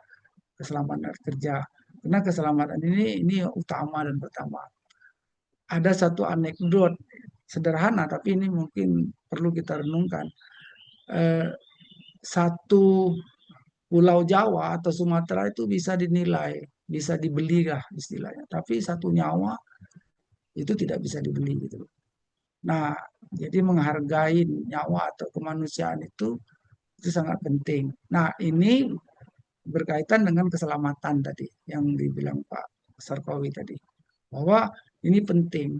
keselamatan kerja. Karena keselamatan ini utama dan pertama. ada satu anekdot sederhana, tapi ini mungkin perlu kita renungkan. Eh, Satu Pulau Jawa atau Sumatera itu bisa dinilai, bisa dibeli lah istilahnya. Tapi satu nyawa itu tidak bisa dibeli gitu. Nah, jadi menghargai nyawa atau kemanusiaan itu sangat penting. Nah, ini berkaitan dengan keselamatan tadi yang dibilang Pak Sarkowi tadi, bahwa ini penting.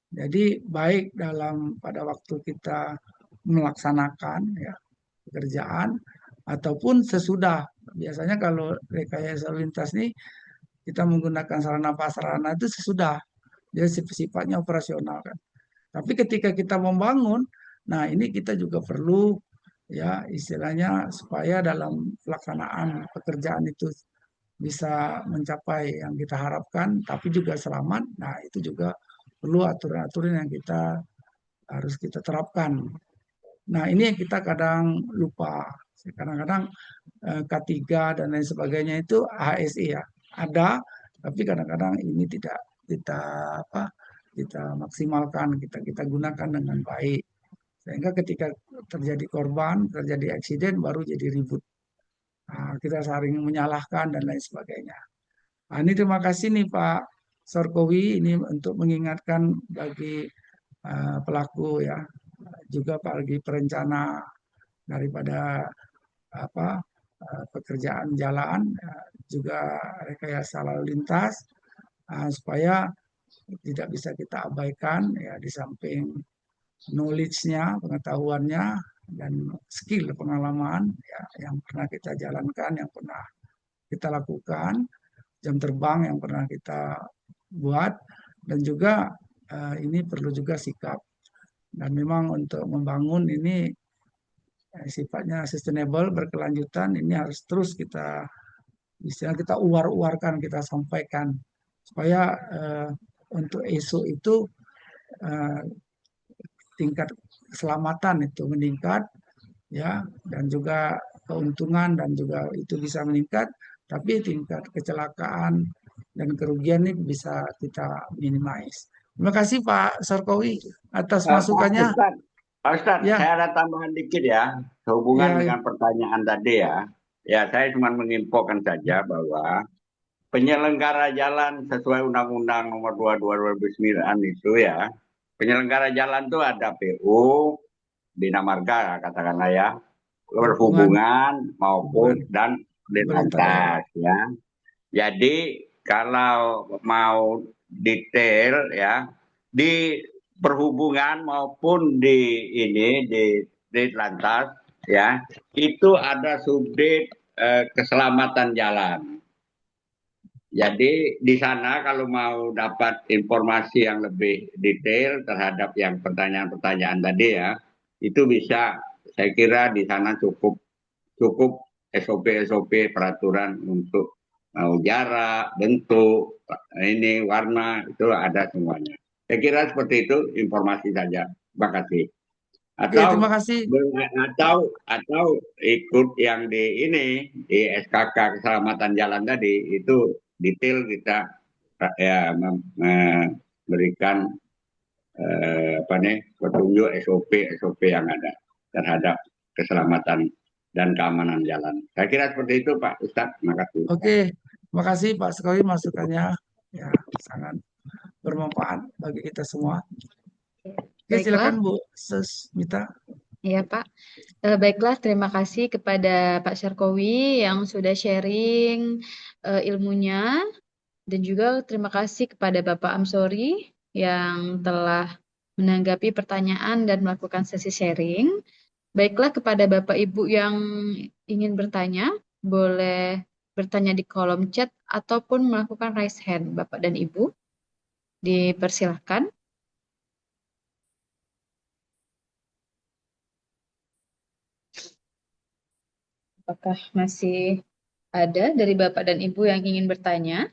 Jadi baik pada waktu kita melaksanakan ya pekerjaan ataupun sesudah. Biasanya kalau rekayasa lalu lintas ini kita menggunakan sarana prasarana itu sesudah, dia sifatnya operasional kan. Tapi ketika kita membangun, nah ini kita juga perlu ya istilahnya supaya dalam pelaksanaan pekerjaan itu bisa mencapai yang kita harapkan, tapi juga selamat. Nah itu juga perlu aturan-aturan yang harus kita terapkan. Nah ini yang kita kadang lupa. Kadang-kadang K3 dan lain sebagainya itu HSE ya ada, tapi kadang-kadang ini tidak kita apa kita maksimalkan, kita gunakan dengan baik, sehingga ketika terjadi korban, terjadi eksiden baru jadi ribut. Nah, kita saling menyalahkan dan lain sebagainya. Nah, ini terima kasih nih Pak Sarkowi ini untuk mengingatkan bagi pelaku ya, juga bagi perencana daripada pekerjaan jalan, juga rekayasa lalu lintas, supaya tidak bisa kita abaikan ya, di samping knowledge-nya, pengetahuannya, dan skill pengalaman ya, yang pernah kita jalankan, yang pernah kita lakukan, jam terbang yang pernah kita buat, dan juga ini perlu juga sikap. Dan memang untuk membangun ini sifatnya sustainable, berkelanjutan, ini harus terus kita uar-uarkan, kita sampaikan supaya untuk esok itu eh, tingkat keselamatan itu meningkat ya, dan juga keuntungan dan juga itu bisa meningkat, tapi tingkat kecelakaan dan kerugian ini bisa kita minimize. Terima kasih Pak Sarkowi atas Pak masukannya. Ustadz, Pak Ustadz, Ya, saya ada tambahan dikit ya, sehubungan ya, dengan pertanyaan tadi ya. Ya, saya cuma menginfokan saja bahwa penyelenggara jalan sesuai Undang-Undang Nomor 22 2009 itu ya, penyelenggara jalan itu ada PU, Bina Marga katakanlah ya, perhubungan, perhubungan hubungan maupun dan pemerintah daerah. Lantas ya. Jadi kalau mau detail ya di perhubungan maupun di lantas ya itu ada subdit keselamatan jalan. Jadi di sana kalau mau dapat informasi yang lebih detail terhadap yang pertanyaan-pertanyaan tadi ya, itu bisa saya kira di sana cukup cukup SOP-SOP peraturan untuk jarak, bentuk, ini warna itu ada semuanya. Saya kira seperti itu informasi saja. Terima kasih. Oke, terima Atau kasih. atau ikut yang di SKK keselamatan jalan tadi itu detail kita ya memberikan petunjuk SOP yang ada terhadap keselamatan dan keamanan jalan. Saya kira seperti itu Pak Ustadz. Terima kasih. Oke, terima kasih Pak Sarkowi masukannya. Ya, sangat bermanfaat bagi kita semua. Oke, Baiklah, silakan Bu Sesmita. ya Pak. Baiklah, terima kasih kepada Pak Syarkowi yang sudah sharing ilmunya, dan juga terima kasih kepada Bapak Amsori yang telah menanggapi pertanyaan dan melakukan sesi sharing. Baiklah, kepada Bapak Ibu yang ingin bertanya, boleh bertanya di kolom chat ataupun melakukan raise hand, Bapak dan Ibu. Dipersilahkan. Apakah masih ada dari Bapak dan Ibu yang ingin bertanya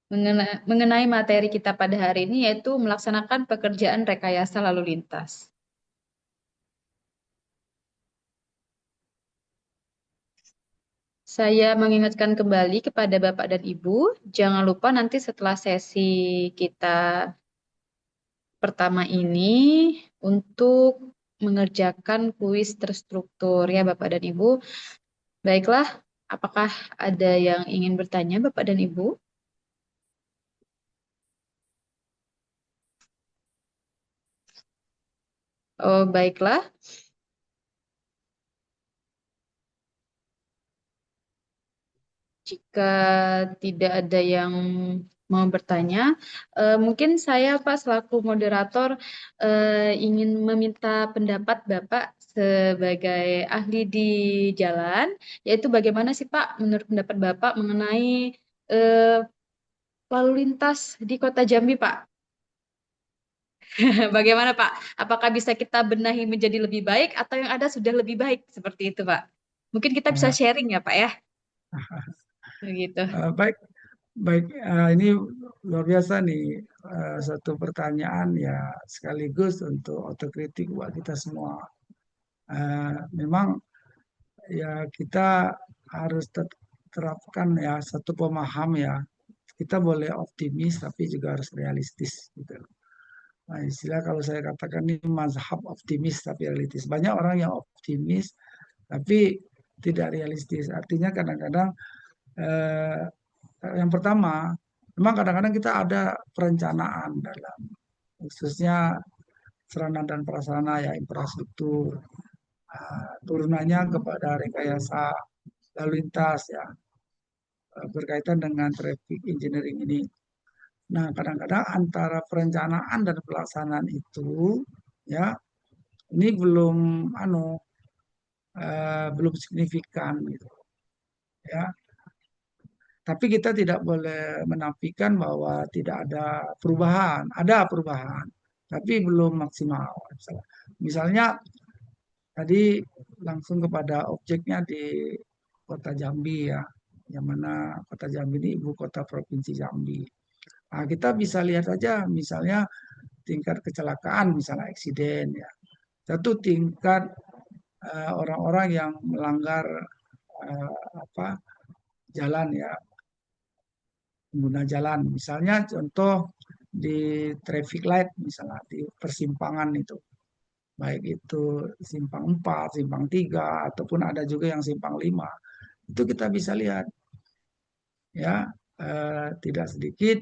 mengenai materi kita pada hari ini, yaitu melaksanakan pekerjaan rekayasa lalu lintas? Saya mengingatkan kembali kepada Bapak dan Ibu, jangan lupa nanti setelah sesi kita pertama ini untuk mengerjakan kuis terstruktur ya Bapak dan Ibu. Baiklah, apakah ada yang ingin bertanya Bapak dan Ibu? Oh, baiklah. Jika tidak ada yang mau bertanya, mungkin saya Pak selaku moderator ingin meminta pendapat Bapak sebagai ahli di jalan, yaitu bagaimana sih Pak menurut pendapat Bapak mengenai eh, lalu lintas di Kota Jambi Pak? Bagaimana Pak? Apakah bisa kita benahi menjadi lebih baik atau yang ada sudah lebih baik seperti itu Pak? Mungkin kita bisa Nah, sharing ya Pak ya, begitu. baik, baik. Ini luar biasa nih, satu pertanyaan ya sekaligus untuk otokritik buat kita semua. Memang ya kita harus terapkan ya satu pemaham ya. Kita boleh optimis tapi juga harus realistis gitu. Nah, istilah kalau saya katakan ini mazhab optimis tapi realistis. Banyak orang yang optimis tapi tidak realistis. Artinya kadang-kadang eh, yang pertama, memang kadang-kadang kita ada perencanaan dalam khususnya sarana dan prasarana ya infrastruktur, turunannya kepada rekayasa lalu lintas ya berkaitan dengan traffic engineering ini. Nah, kadang-kadang antara perencanaan dan pelaksanaan itu ya ini belum signifikan gitu ya. Tapi kita tidak boleh menafikan bahwa tidak ada perubahan. Ada perubahan, tapi belum maksimal. Misalnya tadi langsung kepada objeknya di Kota Jambi ya, yang mana Kota Jambi ini ibu kota Provinsi Jambi. Nah, kita bisa lihat saja misalnya tingkat kecelakaan, misalnya eksiden ya. Satu tingkat orang-orang yang melanggar apa jalan ya, pengguna jalan. Misalnya contoh di traffic light, misalnya di persimpangan itu. Baik itu simpang 4, simpang 3, ataupun ada juga yang simpang 5. Itu kita bisa lihat ya tidak sedikit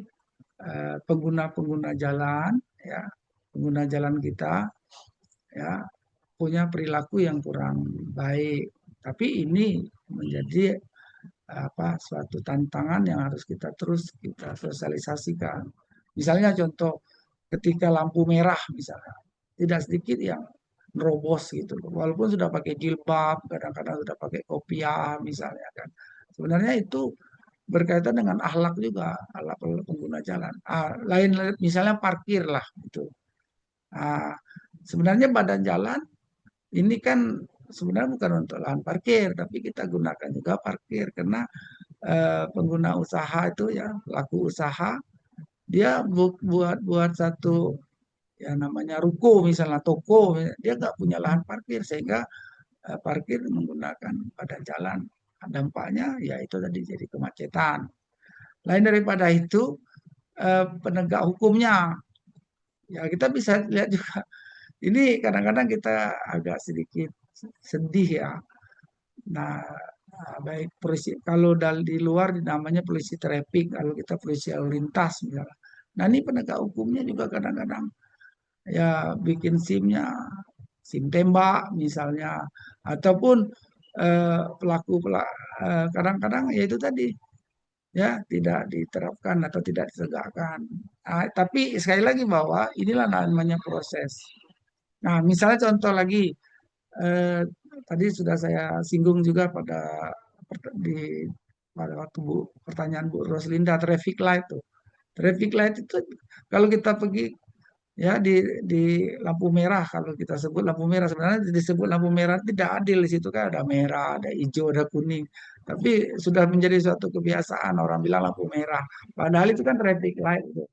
pengguna-pengguna jalan ya, pengguna jalan kita ya punya perilaku yang kurang baik. Tapi ini menjadi suatu tantangan yang harus kita sosialisasikan. Misalnya contoh ketika lampu merah misalnya, tidak sedikit yang nerobos gitu loh. Walaupun sudah pakai jilbab, kadang-kadang sudah pakai kopiah misalnya kan. Sebenarnya itu berkaitan dengan akhlak juga, akhlak pengguna jalan. Lain misalnya parkir lah itu. Ah, sebenarnya badan jalan ini kan sebenarnya bukan untuk lahan parkir, tapi kita gunakan juga parkir karena pengguna usaha itu ya pelaku usaha dia buat buat satu ya namanya ruko misalnya toko dia nggak punya lahan parkir sehingga parkir menggunakan badan jalan. Dampaknya ya itu tadi jadi kemacetan. Lain daripada itu penegak hukumnya ya kita bisa lihat juga ini kadang-kadang kita agak sedikit sedih ya. Nah, baik polisi kalau di luar namanya polisi traffic, kalau kita polisi lalu lintas misalnya. Nah, ini penegak hukumnya juga kadang-kadang ya bikin SIM tembak misalnya, ataupun pelaku kadang-kadang ya itu tadi ya tidak diterapkan atau tidak ditegakkan. Tapi sekali lagi bahwa inilah namanya proses. Nah, misalnya contoh lagi eh, tadi sudah saya singgung juga di pada waktu pertanyaan Bu Roslinda traffic light tuh. Traffic light itu kalau kita pergi ya di lampu merah kalau kita sebut lampu merah sebenarnya disebut lampu merah tidak adil di situ kan ada merah, ada hijau, ada kuning. Tapi sudah menjadi suatu kebiasaan orang bilang lampu merah. Padahal itu kan traffic light itu.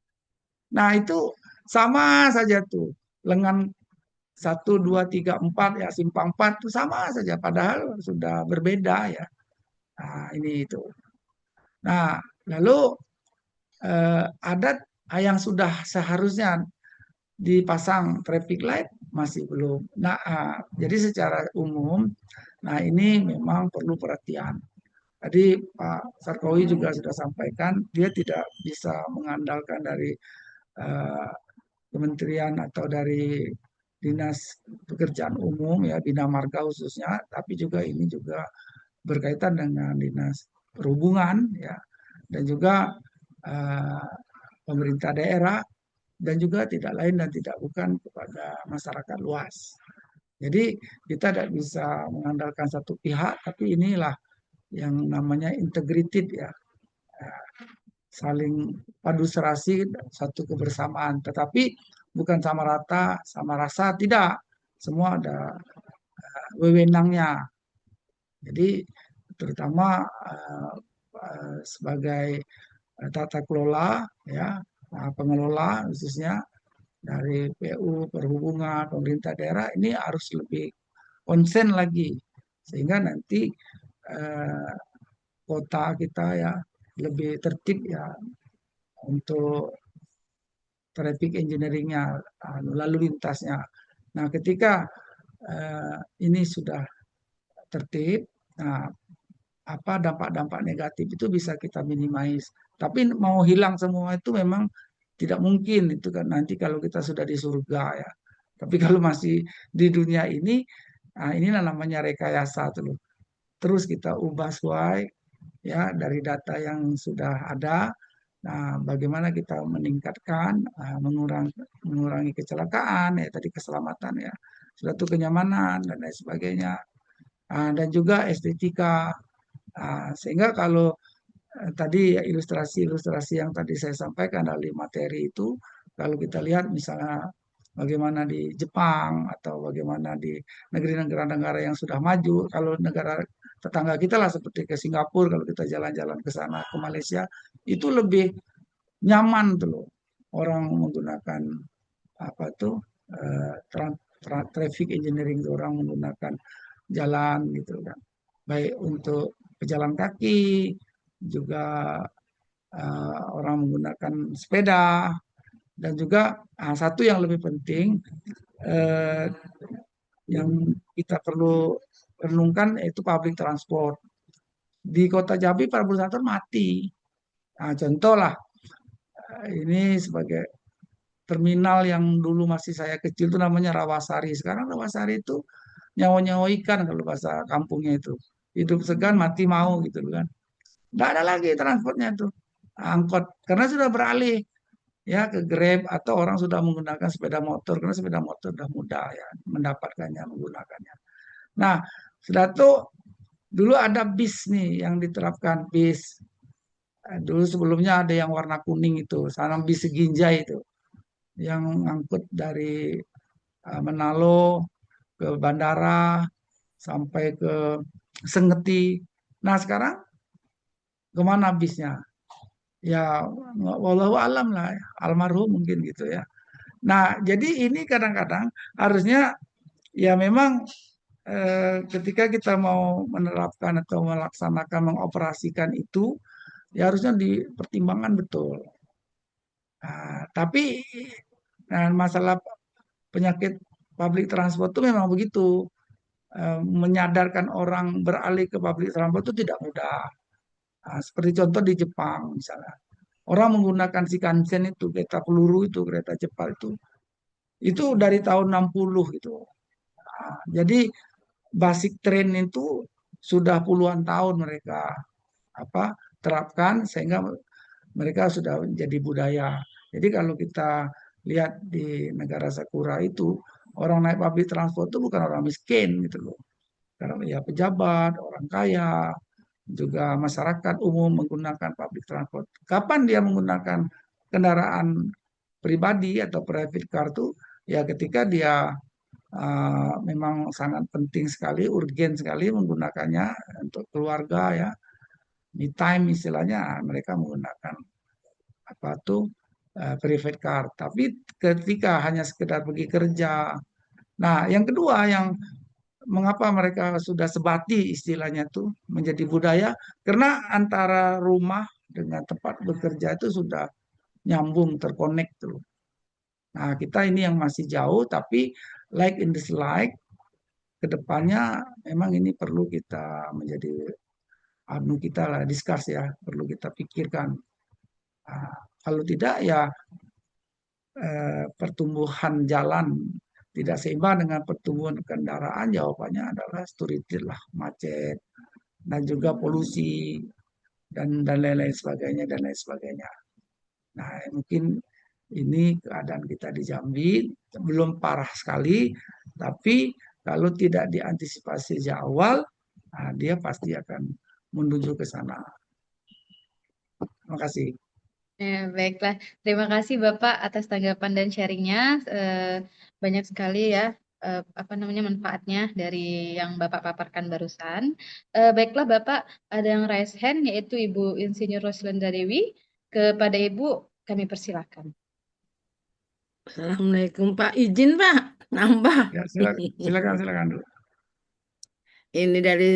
Nah, itu sama saja tuh. Lengan 1, 2, 3, 4 ya simpang 4 itu sama saja padahal sudah berbeda ya. Nah, ini itu. Nah, lalu ada yang sudah seharusnya dipasang traffic light masih belum. Nah, jadi secara umum, nah ini memang perlu perhatian. Tadi Pak Sarkowi juga sudah sampaikan, dia tidak bisa mengandalkan dari eh, kementerian atau dari dinas pekerjaan umum ya, Bina Marga khususnya, tapi juga ini juga berkaitan dengan dinas perhubungan ya, dan juga eh, pemerintah daerah, dan juga tidak lain dan tidak bukan kepada masyarakat luas. Jadi kita tidak bisa mengandalkan satu pihak, tapi inilah yang namanya integrated ya, saling padu serasi, satu kebersamaan. Tetapi bukan sama rata, sama rasa, tidak. Semua ada wewenangnya. Jadi terutama sebagai tata kelola ya, pengelola khususnya dari PU, perhubungan, pemerintah daerah ini harus lebih konsen lagi sehingga nanti eh, kota kita ya lebih tertib ya untuk traffic engineeringnya, lalu lintasnya. Nah, ketika ini sudah tertib, nah apa dampak-dampak negatif itu bisa kita minimize. Tapi mau hilang semua itu memang tidak mungkin itu kan nanti kalau kita sudah di surga ya. Tapi kalau masih di dunia ini, nah inilah namanya rekayasa tuh. Terus kita ubah sesuai ya dari data yang sudah ada. Nah, bagaimana kita meningkatkan, mengurangi kecelakaan ya tadi keselamatan ya, suatu kenyamanan dan lain sebagainya. Dan juga estetika. Sehingga kalau tadi ya ilustrasi-ilustrasi yang tadi saya sampaikan dari materi itu, kalau kita lihat misalnya bagaimana di Jepang atau bagaimana di negara-negara yang sudah maju, kalau negara tetangga kita lah seperti ke Singapura, kalau kita jalan-jalan ke sana ke Malaysia, itu lebih nyaman tuh loh. Orang menggunakan apa tuh traffic engineering itu orang menggunakan jalan gitu kan. Baik untuk pejalan kaki, juga orang menggunakan sepeda, dan juga satu yang lebih penting eh, yang kita perlu renungkan yaitu public transport. Di kota Jambi public transport mati. Nah, contoh lah, ini sebagai terminal yang dulu masih saya kecil itu namanya Rawasari. Sekarang Rawasari itu nyawa-nyawa ikan kalau bahasa kampungnya itu. Hidup segan mati mau gitu kan. Tidak ada lagi transportnya itu. Angkot. Karena sudah beralih ya ke Grab atau orang sudah menggunakan sepeda motor. Karena sepeda motor sudah mudah ya mendapatkannya, menggunakannya. Nah, sudah tuh dulu ada bis nih yang diterapkan. Bis. Dulu sebelumnya ada yang warna kuning itu. Sana bis Seginjai itu. Yang ngangkut dari Manalo ke bandara sampai ke Sengeti. Nah sekarang kemana bisnya? Ya wallahu alam lah, almarhum mungkin gitu ya. Nah jadi ini kadang-kadang harusnya ya memang ketika kita mau menerapkan atau melaksanakan mengoperasikan itu ya harusnya dipertimbangkan betul. Tapi masalah penyakit public transport itu memang begitu. Menyadarkan orang beralih ke public transport itu tidak mudah. Seperti contoh di Jepang misalnya. Orang menggunakan Shinkansen itu, kereta peluru itu, kereta cepat itu dari tahun 60 gitu. Jadi basic train itu sudah puluhan tahun mereka apa terapkan sehingga mereka sudah menjadi budaya. Jadi kalau kita lihat di negara Sakura itu orang naik public transport itu bukan orang miskin gitu loh. Karena ya pejabat, orang kaya, juga masyarakat umum menggunakan public transport. Kapan dia menggunakan kendaraan pribadi atau private car itu? Ya ketika dia memang sangat penting sekali, urgen sekali menggunakannya untuk keluarga ya, me time istilahnya mereka menggunakan apa tuh private car. Tapi ketika hanya sekedar pergi kerja, nah yang kedua yang mengapa mereka sudah sebati istilahnya tuh menjadi budaya, karena antara rumah dengan tempat bekerja itu sudah nyambung, terkonek tuh. Nah, kita ini yang masih jauh, tapi like in dislike, ke depannya memang ini perlu kita menjadi kita lah discuss ya, perlu kita pikirkan. Nah, kalau tidak ya pertumbuhan jalan tidak seimbang dengan pertumbuhan kendaraan, jawabannya adalah sturitir lah, macet, dan juga polusi dan lain-lain sebagainya dan lain sebagainya. Nah, mungkin ini keadaan kita di Jambi belum parah sekali, tapi kalau tidak diantisipasi sejak awal, nah, dia pasti akan menuju ke sana. Terima kasih. Baiklah, terima kasih Bapak atas tanggapan dan sharingnya. Banyak sekali ya manfaatnya dari yang Bapak paparkan barusan. Baiklah Bapak, ada yang raise hand yaitu Ibu Insinyur Roslenda Dewi. Kepada Ibu kami persilakan. Assalamualaikum Pak, izin Pak, nambah. Ya, silakan dulu. Ini dari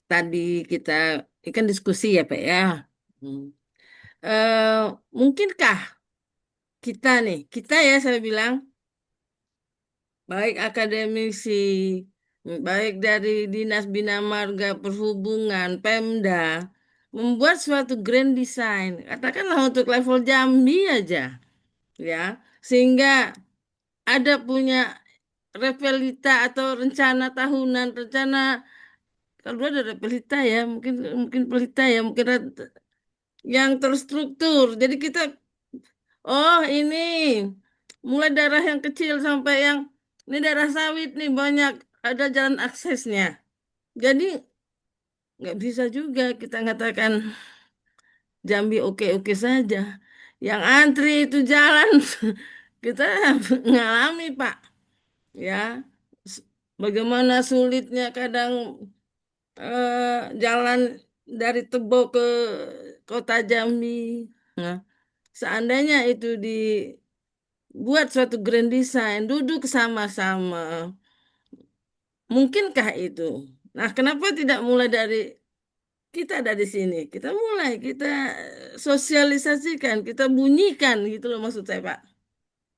tadi kita ini kan diskusi ya Pak ya. Mungkinkah kita ya saya bilang, baik akademisi, baik dari Dinas Bina Marga Perhubungan, Pemda, membuat suatu grand design, katakanlah untuk level Jambi aja, ya, sehingga ada punya repelita atau rencana tahunan, rencana kalau ada repelita ya, mungkin pelita ya, mungkin yang terstruktur. Jadi kita, oh ini mulai daerah yang kecil sampai yang ini daerah sawit nih banyak ada jalan aksesnya. Jadi nggak bisa juga kita katakan Jambi oke-oke saja. Yang antri itu jalan kita ngalami Pak. Ya, bagaimana sulitnya kadang jalan dari Tebo ke kota Jambi. Nah, seandainya itu dibuat suatu grand design, duduk sama-sama, mungkinkah itu? Nah, kenapa tidak mulai dari kita dari sini? Kita sosialisasikan, kita bunyikan gitu loh maksud saya Pak.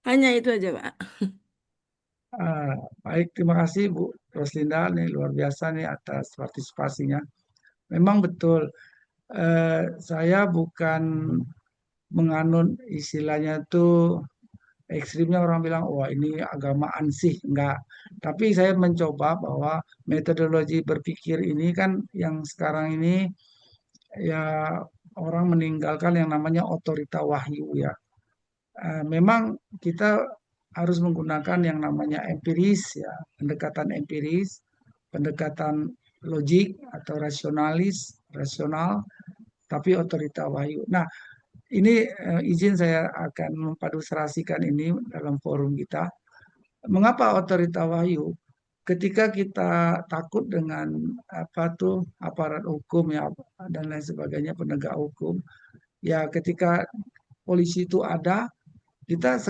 Hanya itu aja Pak. Baik, terima kasih Bu Roslinda nih, luar biasa nih atas partisipasinya. Memang betul, saya bukan menganut istilahnya tuh ekstrimnya orang bilang, wah ini agama ansih, enggak. Tapi saya mencoba bahwa metodologi berpikir ini kan yang sekarang ini ya orang meninggalkan yang namanya otorita wahyu ya. Memang kita harus menggunakan yang namanya empiris ya, pendekatan empiris, pendekatan logik atau rasional, tapi otorita wahyu. Nah, ini izin saya akan mempaduserasikan ini dalam forum kita. Mengapa otorita wahyu? Ketika kita takut dengan apa tuh aparat hukum ya dan lain sebagainya, penegak hukum, ya ketika polisi itu ada, kita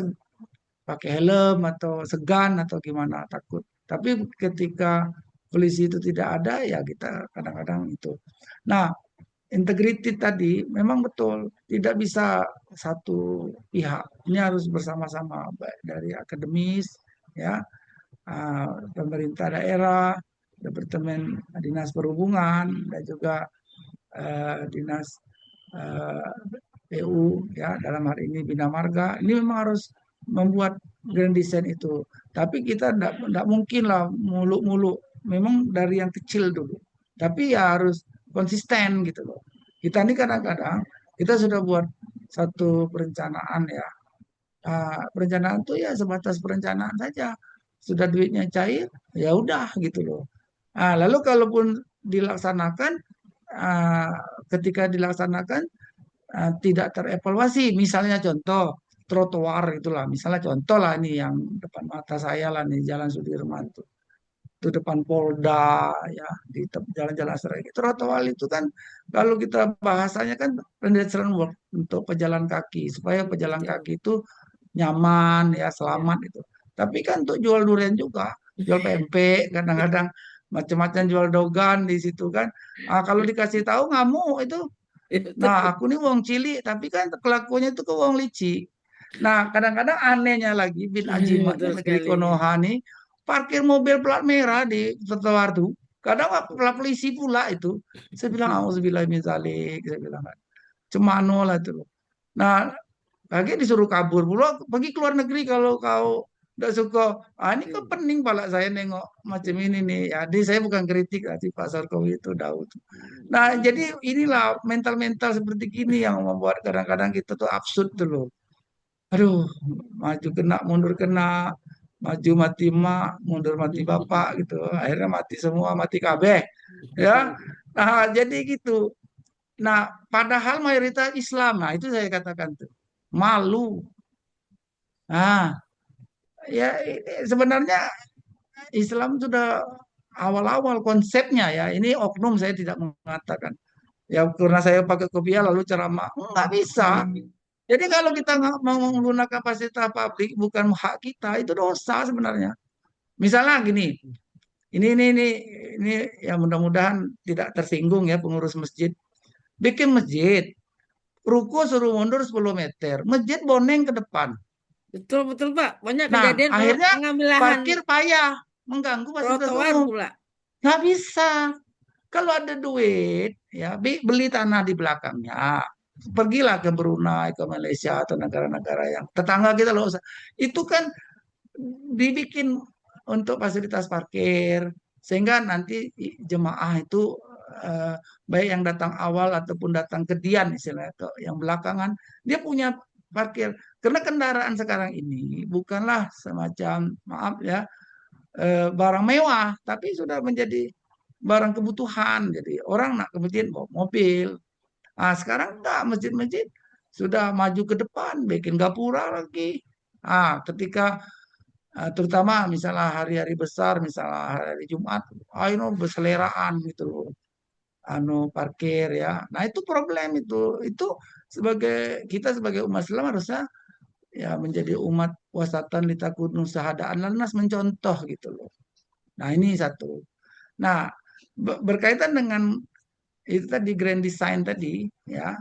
pakai helm atau segan atau gimana takut. Tapi ketika polisi itu tidak ada, ya kita kadang-kadang itu. Nah, integriti tadi memang betul tidak bisa satu pihak. Ini harus bersama-sama baik dari akademis, ya, pemerintah daerah, departemen dinas perhubungan dan juga dinas PU ya dalam hal ini Bina Marga. Ini memang harus membuat grand design itu. Tapi kita tidak mungkin lah muluk-muluk. Memang dari yang kecil dulu. Tapi ya harus konsisten gitu loh. Kita ini kadang-kadang kita sudah buat satu perencanaan ya. Perencanaan itu ya sebatas perencanaan saja. Sudah duitnya cair, ya udah gitu loh. Lalu kalaupun dilaksanakan, ketika dilaksanakan tidak terevaluasi. Misalnya contoh trotoar itulah, misalnya contoh lah ini yang depan mata saya lah nih Jalan Sudirman tuh. Itu depan Polda ya di jalan-jalan strategi. Trotoar itu kan kalau kita bahasanya kan pedestrian work untuk pejalan kaki supaya pejalan kaki itu nyaman ya selamat itu. Tapi kan untuk jual durian juga jual pempek, kadang-kadang macam-macam jual dogan di situ kan. Kalau dikasih tahu ngamuk itu. Nah, aku nih wong cilik, tapi kan kelakuannya itu ke wong licik. Nah, kadang-kadang anehnya lagi, bin ajimatnya Betul negeri sekali. Konoha nih, parkir mobil plat merah di trotoar tuh. Kadang plat polisi pula itu. Saya bilang, auzubillah min zalik. Saya bilang, cemano lah itu. Nah, lagi disuruh kabur pula, pergi ke luar negeri kalau kau tidak suka. Ini kan pening pala saya nengok macam ini nih. Jadi saya bukan kritik nanti Pak Sarkowi itu Daud. Nah, jadi inilah mental-mental seperti gini yang membuat kadang-kadang kita tuh absurd tuh loh. Aduh, maju kena, mundur kena, maju mati mak, mundur mati bapak gitu. Akhirnya mati semua, mati kabeh. Ya, nah jadi gitu. Nah, padahal mayoritas Islam, nah itu saya katakan tuh malu. Nah, ya sebenarnya Islam sudah awal-awal konsepnya ya. Ini oknum saya tidak mengatakan. Ya karena saya pakai kopiah lalu ceramah nggak bisa. Jadi kalau kita nggak mau menggunakan fasilitas publik bukan hak kita itu dosa sebenarnya. Misalnya gini, ini ya mudah-mudahan tidak tersinggung ya pengurus masjid. Bikin masjid, ruko suruh mundur 10 meter, masjid boneng ke depan. Betul, betul, Pak. Banyak Nah, kejadian akhirnya mengambil lahan parkir payah, mengganggu fasilitas trotoar umum. pula. Nggak bisa. Kalau ada duit, ya beli tanah di belakangnya. Pergilah ke Brunei, ke Malaysia atau negara-negara yang tetangga kita loh. Itu kan dibikin untuk fasilitas parkir sehingga nanti jemaah itu eh, baik yang datang awal ataupun datang kemudian istilahnya ke yang belakangan dia punya parkir karena kendaraan sekarang ini bukanlah semacam maaf ya barang mewah tapi sudah menjadi barang kebutuhan jadi orang nak kemudian bawa mobil. Sekarang enggak masjid-masjid sudah maju ke depan bikin gapura lagi. Ketika terutama misalnya hari-hari besar, misalnya hari Jumat, ayo berseleraan gitu loh, parkir ya. Nah itu problem itu sebagai kita sebagai umat Islam harusnya ya menjadi umat wasatan litakunu sahadaan lanas mencontoh gitu loh. Nah ini satu. Nah berkaitan dengan itu tadi grand design tadi ya,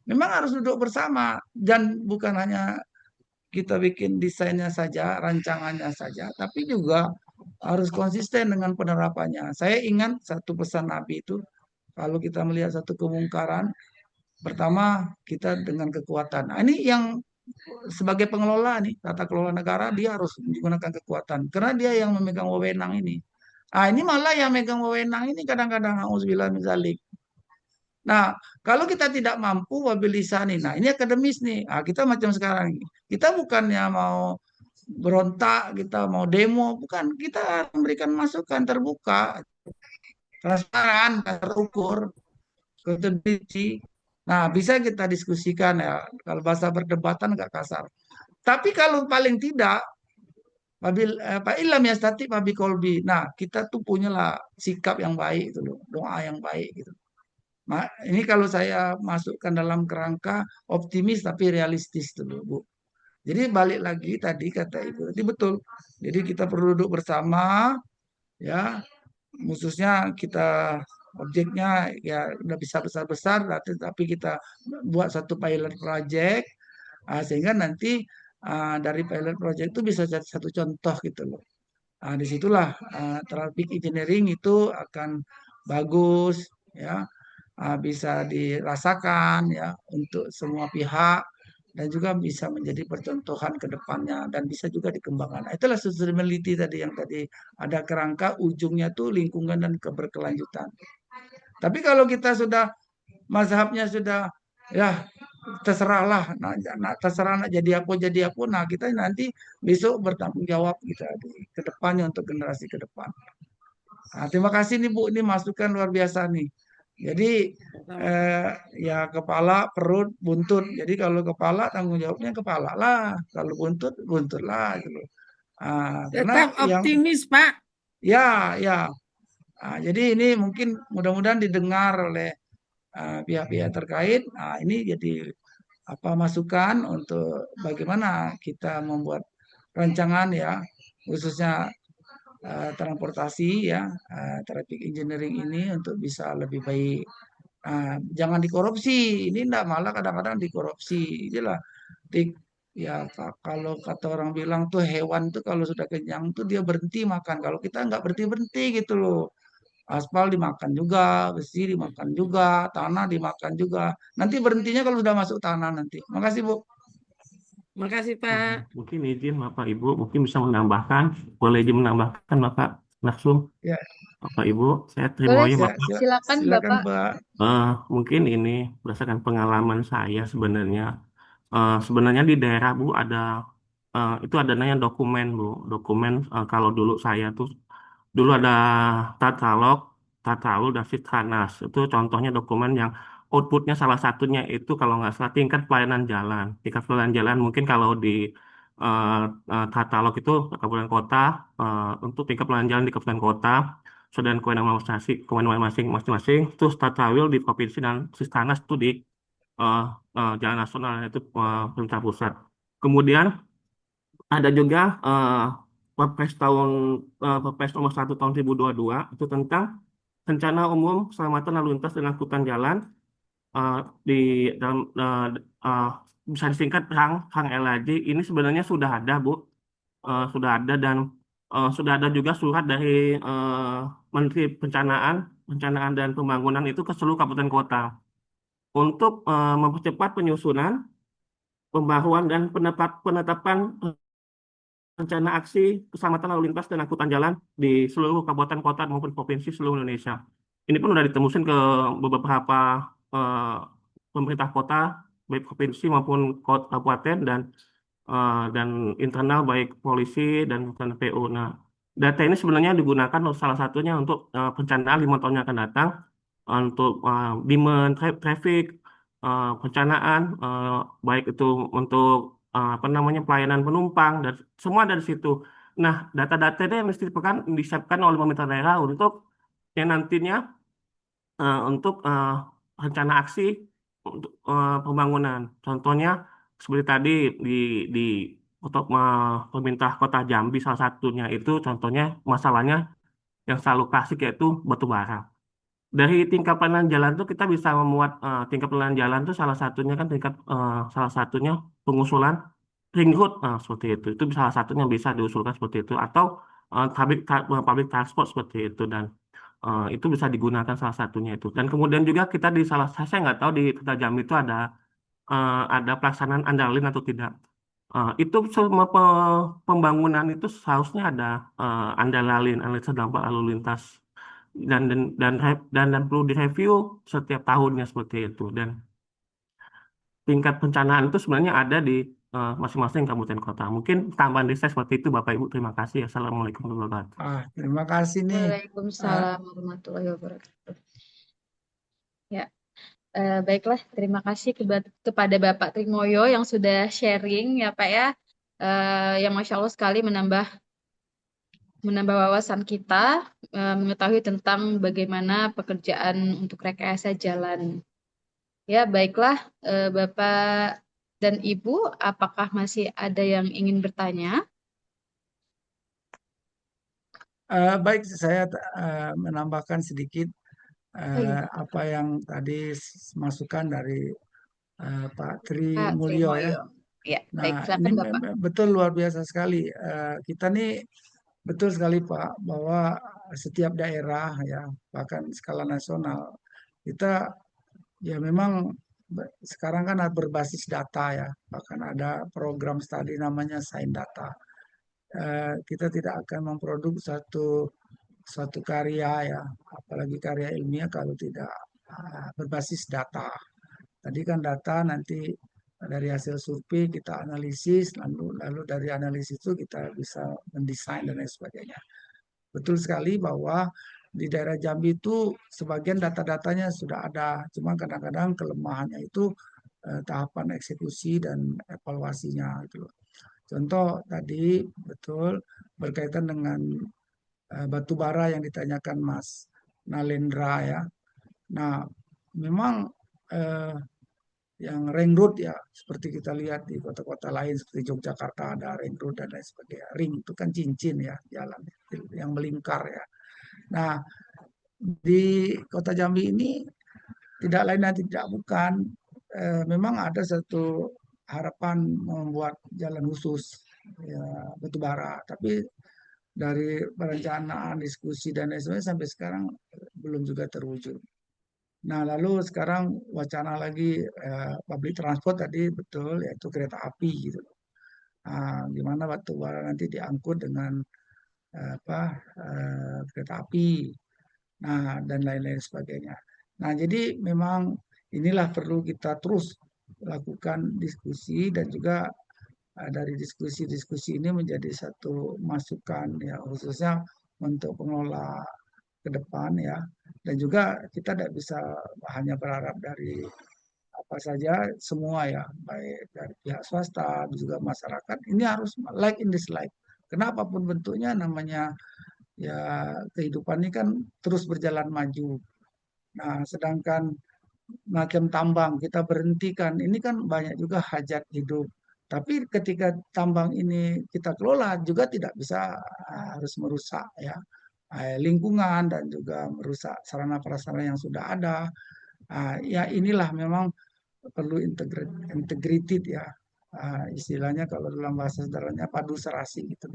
memang harus duduk bersama dan bukan hanya kita bikin desainnya saja, rancangannya saja, tapi juga harus konsisten dengan penerapannya. Saya ingat satu pesan Nabi itu, kalau kita melihat satu kemungkaran, pertama kita dengan kekuatan. Nah, ini yang sebagai pengelola nih, tata kelola negara, dia harus menggunakan kekuatan. Karena dia yang memegang wewenang ini. Ini malah yang megang wewenang ini kadang-kadang, auzubillah min dzalik. Nah, kalau kita tidak mampu wabil lisani, nah ini akademis nih. Kita macam sekarang ini. Kita bukannya mau berontak, kita mau demo, bukan. Kita memberikan masukan terbuka, transparan, terukur, kontribusi. Nah, bisa kita diskusikan ya. Kalau bahasa perdebatan nggak kasar. Tapi kalau paling tidak, Pak Ilham ya statik Pak Kolbi. Nah, kita tuh punyalah sikap yang baik itu loh, doa yang baik gitu. Ini kalau saya masukkan dalam kerangka optimis tapi realistis dulu, Bu. Jadi balik lagi tadi kata Ibu, tadi betul. Jadi kita perlu duduk bersama, ya, khususnya kita objeknya ya udah bisa besar-besar, tapi kita buat satu pilot project, sehingga nanti dari pilot project itu bisa jadi satu contoh gitu loh. Disitulah traffic engineering itu akan bagus, ya bisa dirasakan ya untuk semua pihak dan juga bisa menjadi percontohan ke depannya dan bisa juga dikembangkan. Itulah sustainability tadi yang tadi ada kerangka ujungnya tuh lingkungan dan keberkelanjutan. Tapi kalau kita sudah mazhabnya sudah ya terserahlah, terserah nak jadi apa, nah kita nanti besok bertanggung jawab kita di kedepannya untuk generasi ke depan. Terima kasih nih Bu, ini masukan luar biasa nih. Jadi ya kepala, perut, buntut. Jadi kalau kepala tanggung jawabnya kepala lah, kalau buntut lah gitu. Karena Tetap yang optimis, Pak. ya. Jadi ini mungkin mudah-mudahan didengar oleh pihak-pihak terkait. Ini jadi masukan untuk bagaimana kita membuat rancangan ya, khususnya transportasi ya, traffic engineering ini untuk bisa lebih baik. Jangan dikorupsi, ini enggak, malah kadang-kadang dikorupsi. Inilah ya kalau kata orang bilang tuh hewan tuh kalau sudah kenyang tuh dia berhenti makan. Kalau kita nggak berhenti-berhenti gitu loh. Aspal dimakan juga, besi dimakan juga, tanah dimakan juga. Nanti berhentinya kalau sudah masuk tanah nanti. Makasih Bu. Makasih Pak. Mungkin izin Bapak Ibu, mungkin bisa menambahkan, boleh izin menambahkan Bapak langsung. Ya, Bapak Ibu, saya Boleh, Trimoyo ya Bapak. silakan silakan Bapak. Pak. Mungkin ini berdasarkan pengalaman saya sebenarnya. Sebenarnya di daerah Bu ada, itu ada namanya dokumen Bu. Dokumen kalau dulu saya tuh, dulu ada katalog, katalog dan Sitranas. Itu contohnya dokumen yang outputnya salah satunya itu kalau nggak salah tingkat pelayanan jalan. Tingkat pelayanan jalan mungkin kalau di eh, katalog itu kabupaten kota, untuk tingkat pelayanan jalan di kabupaten kota, dan kewenangan masing-masing, terus tata wil di provinsi dan Sistranas itu di eh, jalan nasional itu pemerintah pusat. Kemudian ada juga Perpres Perpres nomor 1 tahun 2022 itu tentang rencana umum keselamatan lalu lintas dan angkutan jalan, eh, di dalam eh, bisa disingkat Hang LAJ. Ini sebenarnya sudah ada Bu. Sudah ada dan sudah ada juga surat dari eh, Menteri Perencanaan dan Pembangunan itu ke seluruh kabupaten kota untuk mempercepat penyusunan, pembaruan dan penetapan rencana aksi keselamatan lalu lintas dan angkutan jalan di seluruh kabupaten kota maupun provinsi seluruh Indonesia. Ini pun sudah ditemusin ke beberapa eh, pemerintah kota, baik provinsi maupun kabupaten dan internal baik polisi dan PU. Nah, data ini sebenarnya digunakan salah satunya untuk perencanaan 5 tahun yang akan datang, untuk demand traffic, perencanaan, baik itu untuk apa namanya pelayanan penumpang dan semua dari situ. Nah, data-data ini yang mesti disiapkan oleh pemerintah daerah untuk yang nantinya untuk rencana aksi untuk pembangunan. Contohnya seperti tadi di di untuk pemerintah Kota Jambi salah satunya itu contohnya masalahnya yang selalu klasik yaitu batu bara. Dari tingkat pelayanan jalan tuh kita bisa memuat tingkat pelayanan jalan tuh salah satunya kan salah satunya pengusulan ring road, seperti itu. Itu salah satunya bisa diusulkan seperti itu atau public transport seperti itu dan itu bisa digunakan salah satunya itu. Dan kemudian juga kita di saya nggak tahu di Kota Jambi itu ada pelaksanaan andalin atau tidak. Itu semua pembangunan itu seharusnya ada andalin, analisa dampak lalu lintas dan perlu direview setiap tahunnya seperti itu. Dan tingkat perencanaan itu sebenarnya ada di masing-masing kabupaten kota. Mungkin tambahan dari saya seperti itu, Bapak Ibu. Terima kasih. Assalamualaikum warahmatullahi wabarakatuh. Terima kasih nih. Waalaikumsalam warahmatullahi wabarakatuh. Ya, baiklah. Terima kasih kepada Bapak Trimoyo yang sudah sharing ya Pak ya. Yang Masya Allah sekali menambah wawasan kita, mengetahui tentang bagaimana pekerjaan untuk rekayasa jalan. Ya, baiklah, Bapak dan Ibu, apakah masih ada yang ingin bertanya? Baik, saya menambahkan sedikit Baik, apa yang tadi masukan dari Pak Tri Pak Mulyo ya. Trimoyo. Ya, baik, Nah, ini silakan Bapak. betul luar biasa sekali. Kita nih betul sekali Pak bahwa setiap daerah ya, bahkan skala nasional, kita ya memang sekarang kan berbasis data ya, bahkan ada program studi namanya Sains Data. Kita tidak akan memproduksi satu karya ya, apalagi karya ilmiah kalau tidak berbasis data. Tadi kan data nanti dari hasil survei kita analisis, lalu dari analisis itu kita bisa mendesain dan lain sebagainya. Betul sekali bahwa di daerah Jambi itu sebagian data-datanya sudah ada, cuma kadang-kadang kelemahannya itu tahapan eksekusi dan evaluasinya gitu. Contoh tadi betul berkaitan dengan batu bara yang ditanyakan Mas Nalendra ya. Nah, memang yang ring road ya, seperti kita lihat di kota-kota lain seperti Yogyakarta ada ring road dan lain sebagainya. Ring itu kan cincin ya, jalan yang melingkar ya. Nah, di kota Jambi ini tidak lain dan tidak bukan, memang ada satu harapan membuat jalan khusus ya, batubara, tapi dari perencanaan diskusi dan lain sebagainya sampai sekarang belum juga terwujud. Nah, lalu sekarang wacana lagi public transport tadi betul, yaitu kereta api gitu. Gimana batu bara nanti diangkut dengan kereta api, nah dan lain-lain sebagainya. Nah, jadi memang inilah perlu kita terus lakukan diskusi dan juga dari diskusi-diskusi ini menjadi satu masukan ya khususnya untuk pengelola ke depan ya. Dan juga kita tidak bisa hanya berharap dari apa saja semua ya, baik dari pihak swasta juga masyarakat. Ini harus like in this life. Kenapapun bentuknya namanya ya kehidupan ini kan terus berjalan maju. Nah, sedangkan macam tambang kita berhentikan, ini kan banyak juga hajat hidup. Tapi ketika tambang ini kita kelola juga tidak bisa harus merusak ya lingkungan dan juga merusak sarana prasarana yang sudah ada. Ya inilah memang perlu integrated ya. Istilahnya kalau dalam bahasa sederhananya padu serasi gitu.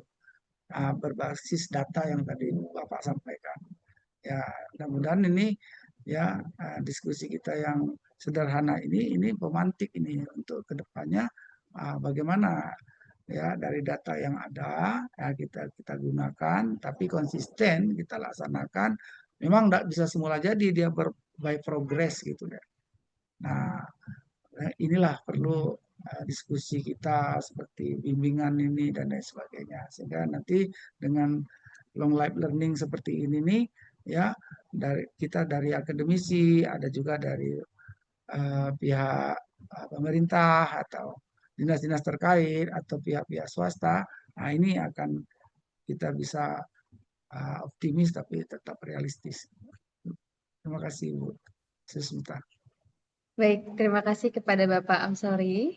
Berbasis data yang tadi Bapak sampaikan. Ya, mudah-mudahan ini ya diskusi kita yang sederhana ini pemantik ini untuk kedepannya bagaimana ya dari data yang ada ya kita gunakan tapi konsisten kita laksanakan. Memang tidak bisa semula jadi dia by progress gitu deh. Nah, inilah perlu diskusi kita seperti bimbingan ini dan lain sebagainya sehingga nanti dengan long life learning seperti ini nih ya dari akademisi ada juga dari pihak pemerintah atau dinas-dinas terkait atau pihak-pihak swasta. Nah, ini akan kita bisa optimis tapi tetap realistis. Terima kasih Bu Susmita. Baik, terima kasih kepada Bapak Amsori.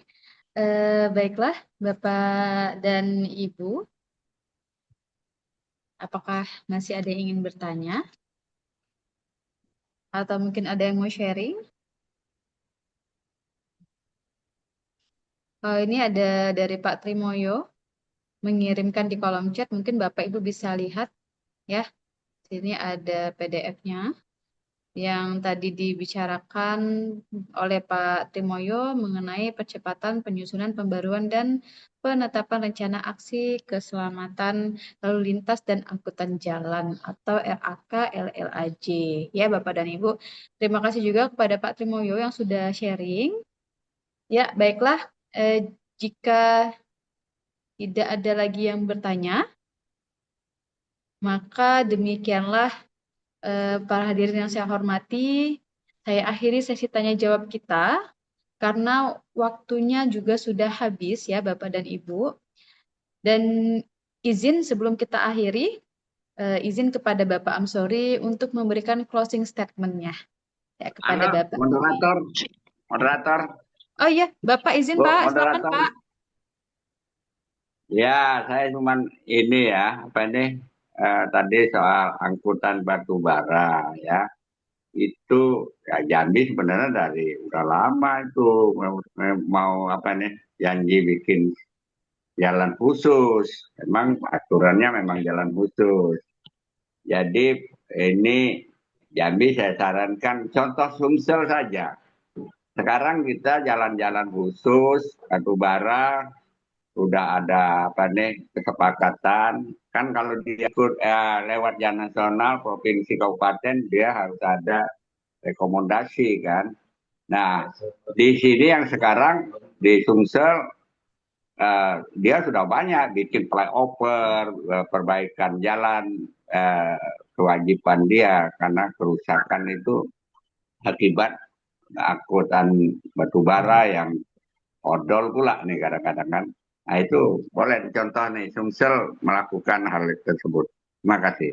Baiklah, Bapak dan Ibu, apakah masih ada yang ingin bertanya? Atau mungkin ada yang mau sharing? Ini ada dari Pak Trimoyo mengirimkan di kolom chat, mungkin Bapak Ibu bisa lihat ya. Sini ada PDF-nya yang tadi dibicarakan oleh Pak Trimoyo mengenai percepatan penyusunan pembaruan dan penetapan rencana aksi keselamatan lalu lintas dan angkutan jalan atau RAK LLAJ. Ya Bapak dan Ibu, terima kasih juga kepada Pak Trimoyo yang sudah sharing. Ya, baiklah, jika tidak ada lagi yang bertanya, maka demikianlah para hadirin yang saya hormati, saya akhiri sesi tanya jawab kita karena waktunya juga sudah habis ya Bapak dan Ibu. Dan izin sebelum kita akhiri, izin kepada Bapak Amsori untuk memberikan closing statement-nya ya, kepada Bapak. Moderator. Oh iya, Bapak izin Pak, silakan Pak. Ya, saya cuman ini ya, tadi soal angkutan batu bara ya. Itu ya Jambi sebenarnya dari udah lama itu mau janji bikin jalan khusus. Memang aturannya memang jalan khusus. Jadi ini Jambi saya sarankan contoh Sumsel saja. Sekarang kita jalan-jalan khusus batu bara sudah ada kesepakatan kan kalau dia lewat jalan nasional provinsi kabupaten dia harus ada rekomendasi kan. Nah di sini yang sekarang di Sumsel dia sudah banyak bikin flyover, perbaikan jalan, kewajiban dia karena kerusakan itu akibat angkutan batubara yang odol pula nih kadang-kadang kan. Nah itu boleh contoh nih Sumsel melakukan hal tersebut. Terima kasih.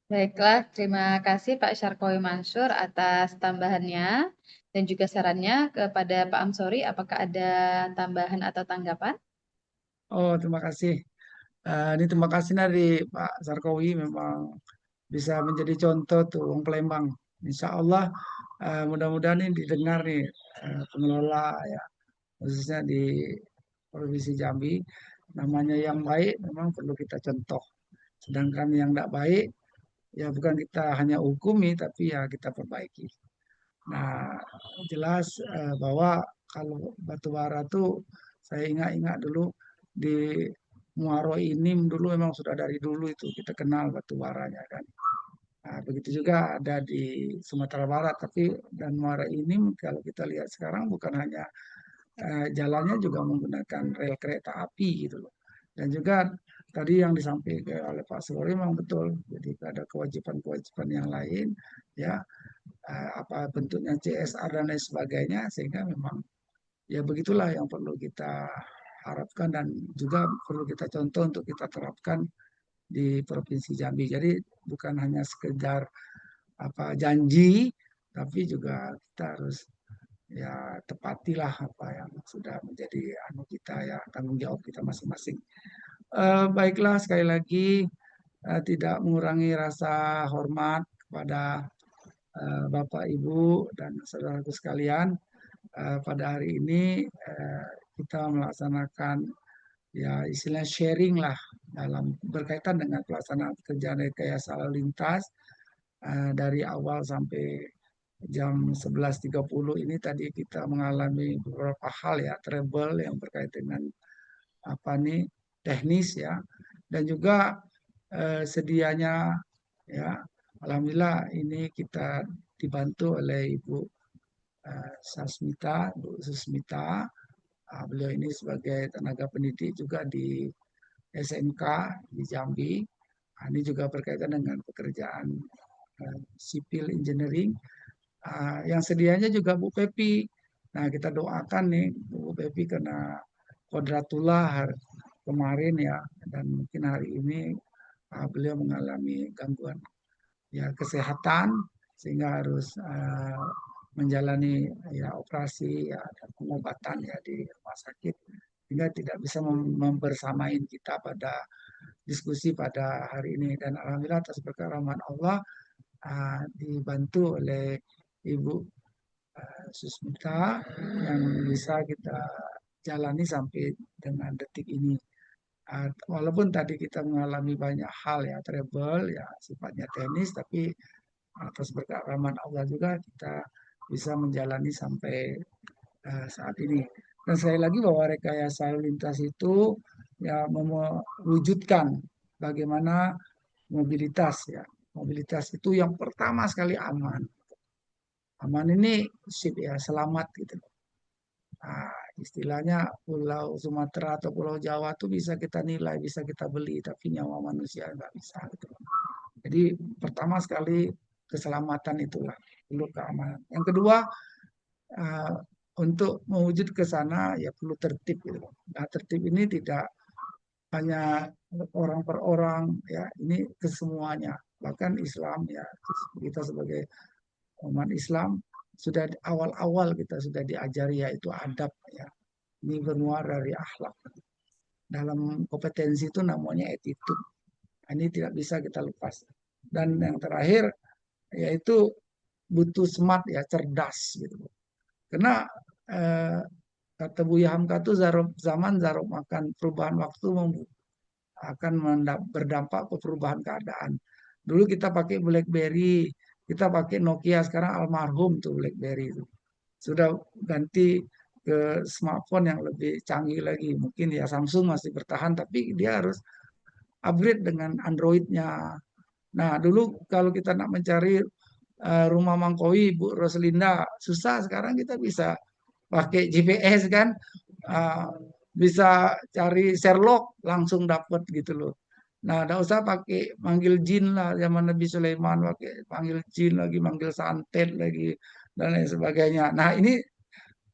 Baiklah, terima kasih Pak Syarkowi Mansur atas tambahannya dan juga sarannya kepada Pak Amsori. Apakah ada tambahan atau tanggapan? Oh, terima kasih. Ini terima kasih dari Pak Sarkowi, memang bisa menjadi contoh tuh Wong Palembang. Insya Allah mudah-mudahan ini didengar nih pengelola ya, khususnya di Provinsi Jambi. Namanya yang baik memang perlu kita contoh. Sedangkan yang tidak baik ya bukan kita hanya hukumi tapi ya kita perbaiki. Nah, jelas bahwa kalau batu bara tuh saya ingat-ingat dulu di Muaro Inim dulu memang sudah dari dulu itu kita kenal batu baranya kan. Nah, begitu juga ada di Sumatera Barat, tapi dan Muara Inim kalau kita lihat sekarang bukan hanya jalannya juga menggunakan rel kereta api gitu loh. Dan juga tadi yang disampaikan oleh Pak Suri memang betul. Jadi ada kewajiban-kewajiban yang lain ya, apa bentuknya CSR dan lain sebagainya, sehingga memang ya begitulah yang perlu kita harapkan dan juga perlu kita contoh untuk kita terapkan di Provinsi Jambi. Jadi bukan hanya sekedar apa janji, tapi juga kita harus ya tepatilah apa yang sudah menjadi anu kita ya, tanggung jawab kita masing-masing. Baiklah, sekali lagi tidak mengurangi rasa hormat kepada Bapak Ibu dan saudaraku sekalian. Pada hari ini kita melaksanakan ya istilah sharing lah dalam berkaitan dengan pelaksanaan kerjaan rekayasa lalu lintas dari awal sampai jam 11.30 ini tadi kita mengalami beberapa hal ya, trouble yang berkaitan dengan apa nih teknis ya, dan juga sedianya ya, alhamdulillah ini kita dibantu oleh Ibu Sasmita, Bu Susmita. Beliau ini sebagai tenaga pendidik juga di SMK di Jambi. Ini juga berkaitan dengan pekerjaan sipil engineering. Yang sedianya juga Bu Pepi. Nah, kita doakan nih Bu Pepi karena kodratullah kemarin ya, dan mungkin hari ini beliau mengalami gangguan ya kesehatan sehingga harus menjalani ya operasi ya dan pengobatan ya di rumah sakit, sehingga tidak bisa membersamain kita pada diskusi pada hari ini. Dan alhamdulillah atas berkat rahmat Allah dibantu oleh Ibu Susmita yang bisa kita jalani sampai dengan detik ini. Walaupun tadi kita mengalami banyak hal ya, trouble ya sifatnya teknis, tapi atas berkat rahmat Allah juga kita bisa menjalani sampai saat ini. Dan sekali lagi bahwa rekayasa lalu lintas itu ya mewujudkan bagaimana mobilitas ya. Mobilitas itu yang pertama sekali aman. Aman ini sip ya, selamat gitu. Nah, istilahnya Pulau Sumatera atau Pulau Jawa itu bisa kita nilai, bisa kita beli, tapi nyawa manusia nggak bisa gitu. Jadi pertama sekali keselamatan itulah perlu keamanan. Yang kedua uh, untuk mewujud ke sana ya perlu tertib gitu. Nah, tertib ini tidak hanya orang per orang ya, ini kesemuanya. Bahkan Islam ya, kita sebagai umat Islam sudah awal-awal kita sudah diajari yaitu adab ya. Ini bermuara dari akhlak. Dalam kompetensi itu namanya attitude. Ini tidak bisa kita lepas. Dan yang terakhir yaitu butuh smart ya, cerdas gitu. Karena kata Buya Hamka itu zaman zarok makan, perubahan waktu akan berdampak ke perubahan keadaan. Dulu kita pakai BlackBerry, kita pakai Nokia, sekarang almarhum tuh BlackBerry itu. Sudah ganti ke smartphone yang lebih canggih lagi. Mungkin ya Samsung masih bertahan, tapi dia harus upgrade dengan Android-nya. Nah, dulu kalau kita nak mencari rumah Mangkowi, Bu Roslinda, susah. Sekarang kita bisa pakai GPS kan, uh, bisa cari Sherlock langsung dapat gitu loh. Nah, tidak usah pakai manggil jin lah, zaman Nabi Sulaiman pakai panggil jin lagi, manggil santet lagi dan lain sebagainya. Nah, ini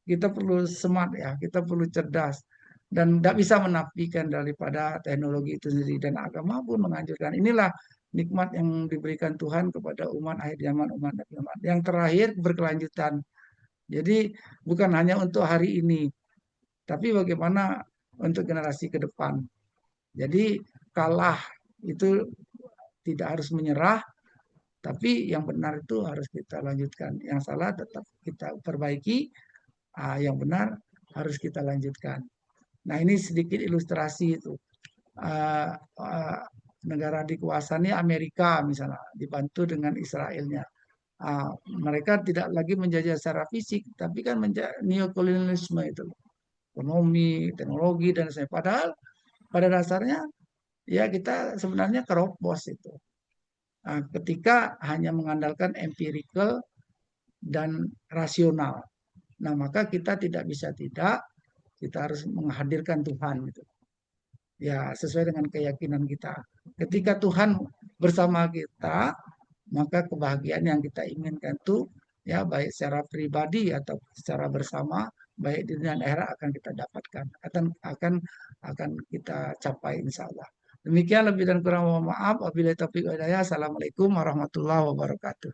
kita perlu smart ya, kita perlu cerdas dan tidak bisa menafikan daripada teknologi itu sendiri, dan agama pun menganjurkan. Inilah nikmat yang diberikan Tuhan kepada umat akhir zaman, umat Nabi Muhammad. Yang terakhir berkelanjutan. Jadi bukan hanya untuk hari ini, tapi bagaimana untuk generasi ke depan. Jadi kalah itu tidak harus menyerah, tapi yang benar itu harus kita lanjutkan. Yang salah tetap kita perbaiki, yang benar harus kita lanjutkan. Nah, ini sedikit ilustrasi itu. Uh, uh, Negara dikuasai Amerika misalnya, dibantu dengan Israelnya. Mereka tidak lagi menjajah secara fisik, tapi kan neokolonialisme itu, ekonomi, teknologi dan sebagainya. Padahal pada dasarnya ya kita sebenarnya keropos itu. Ketika hanya mengandalkan empirical dan rasional. Nah, maka kita tidak bisa kita harus menghadirkan Tuhan gitu. Ya, sesuai dengan keyakinan kita. Ketika Tuhan bersama kita, maka kebahagiaan yang kita inginkan itu ya baik secara pribadi atau secara bersama, baik di dunia dan akhirat akan kita dapatkan, akan kita capai insya Allah. Demikian lebih dan kurang mohon maaf. Wabillahi taufiq wal hidayah. Assalamualaikum warahmatullahi wabarakatuh.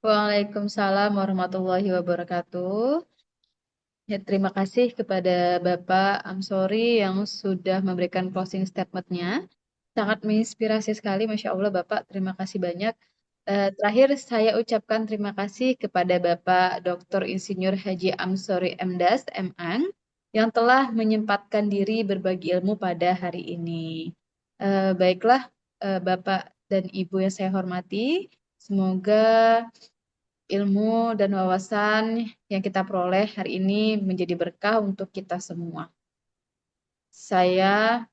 Waalaikumsalam warahmatullahi wabarakatuh. Ya, terima kasih kepada Bapak Amsori yang sudah memberikan closing statement-nya. Sangat menginspirasi sekali, Masya Allah Bapak. Terima kasih banyak. Terakhir saya ucapkan terima kasih kepada Bapak Dr. Insinyur Haji Amsori MDas MAng yang telah menyempatkan diri berbagi ilmu pada hari ini. Baiklah Bapak dan Ibu yang saya hormati, semoga ilmu dan wawasan yang kita peroleh hari ini menjadi berkah untuk kita semua. Saya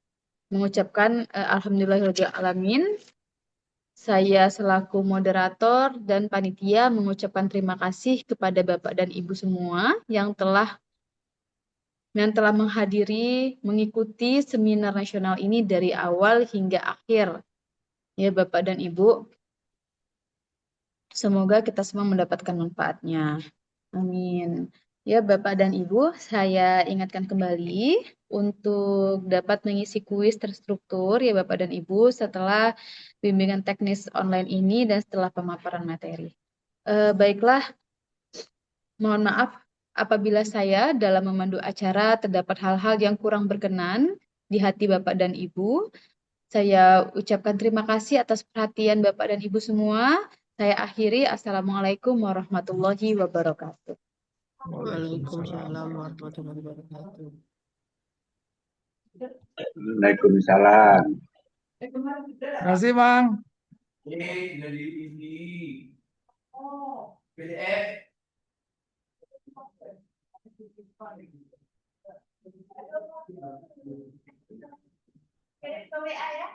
mengucapkan alhamdulillahirrahmanirrahim. Saya selaku moderator dan panitia mengucapkan terima kasih kepada Bapak dan Ibu semua yang telah mengikuti seminar nasional ini dari awal hingga akhir. Ya Bapak dan Ibu, semoga kita semua mendapatkan manfaatnya. Amin. Ya Bapak dan Ibu, saya ingatkan kembali untuk dapat mengisi kuis terstruktur ya Bapak dan Ibu setelah bimbingan teknis online ini dan setelah pemaparan materi. Baiklah, mohon maaf apabila saya dalam memandu acara terdapat hal-hal yang kurang berkenan di hati Bapak dan Ibu. Saya ucapkan terima kasih atas perhatian Bapak dan Ibu semua. Saya akhiri. Assalamualaikum warahmatullahi wabarakatuh. Waalaikumsalam warahmatullahi wabarakatuh. Waalaikumsalam. Terima kasih, Bang. Dari ini. PDF. WA ya.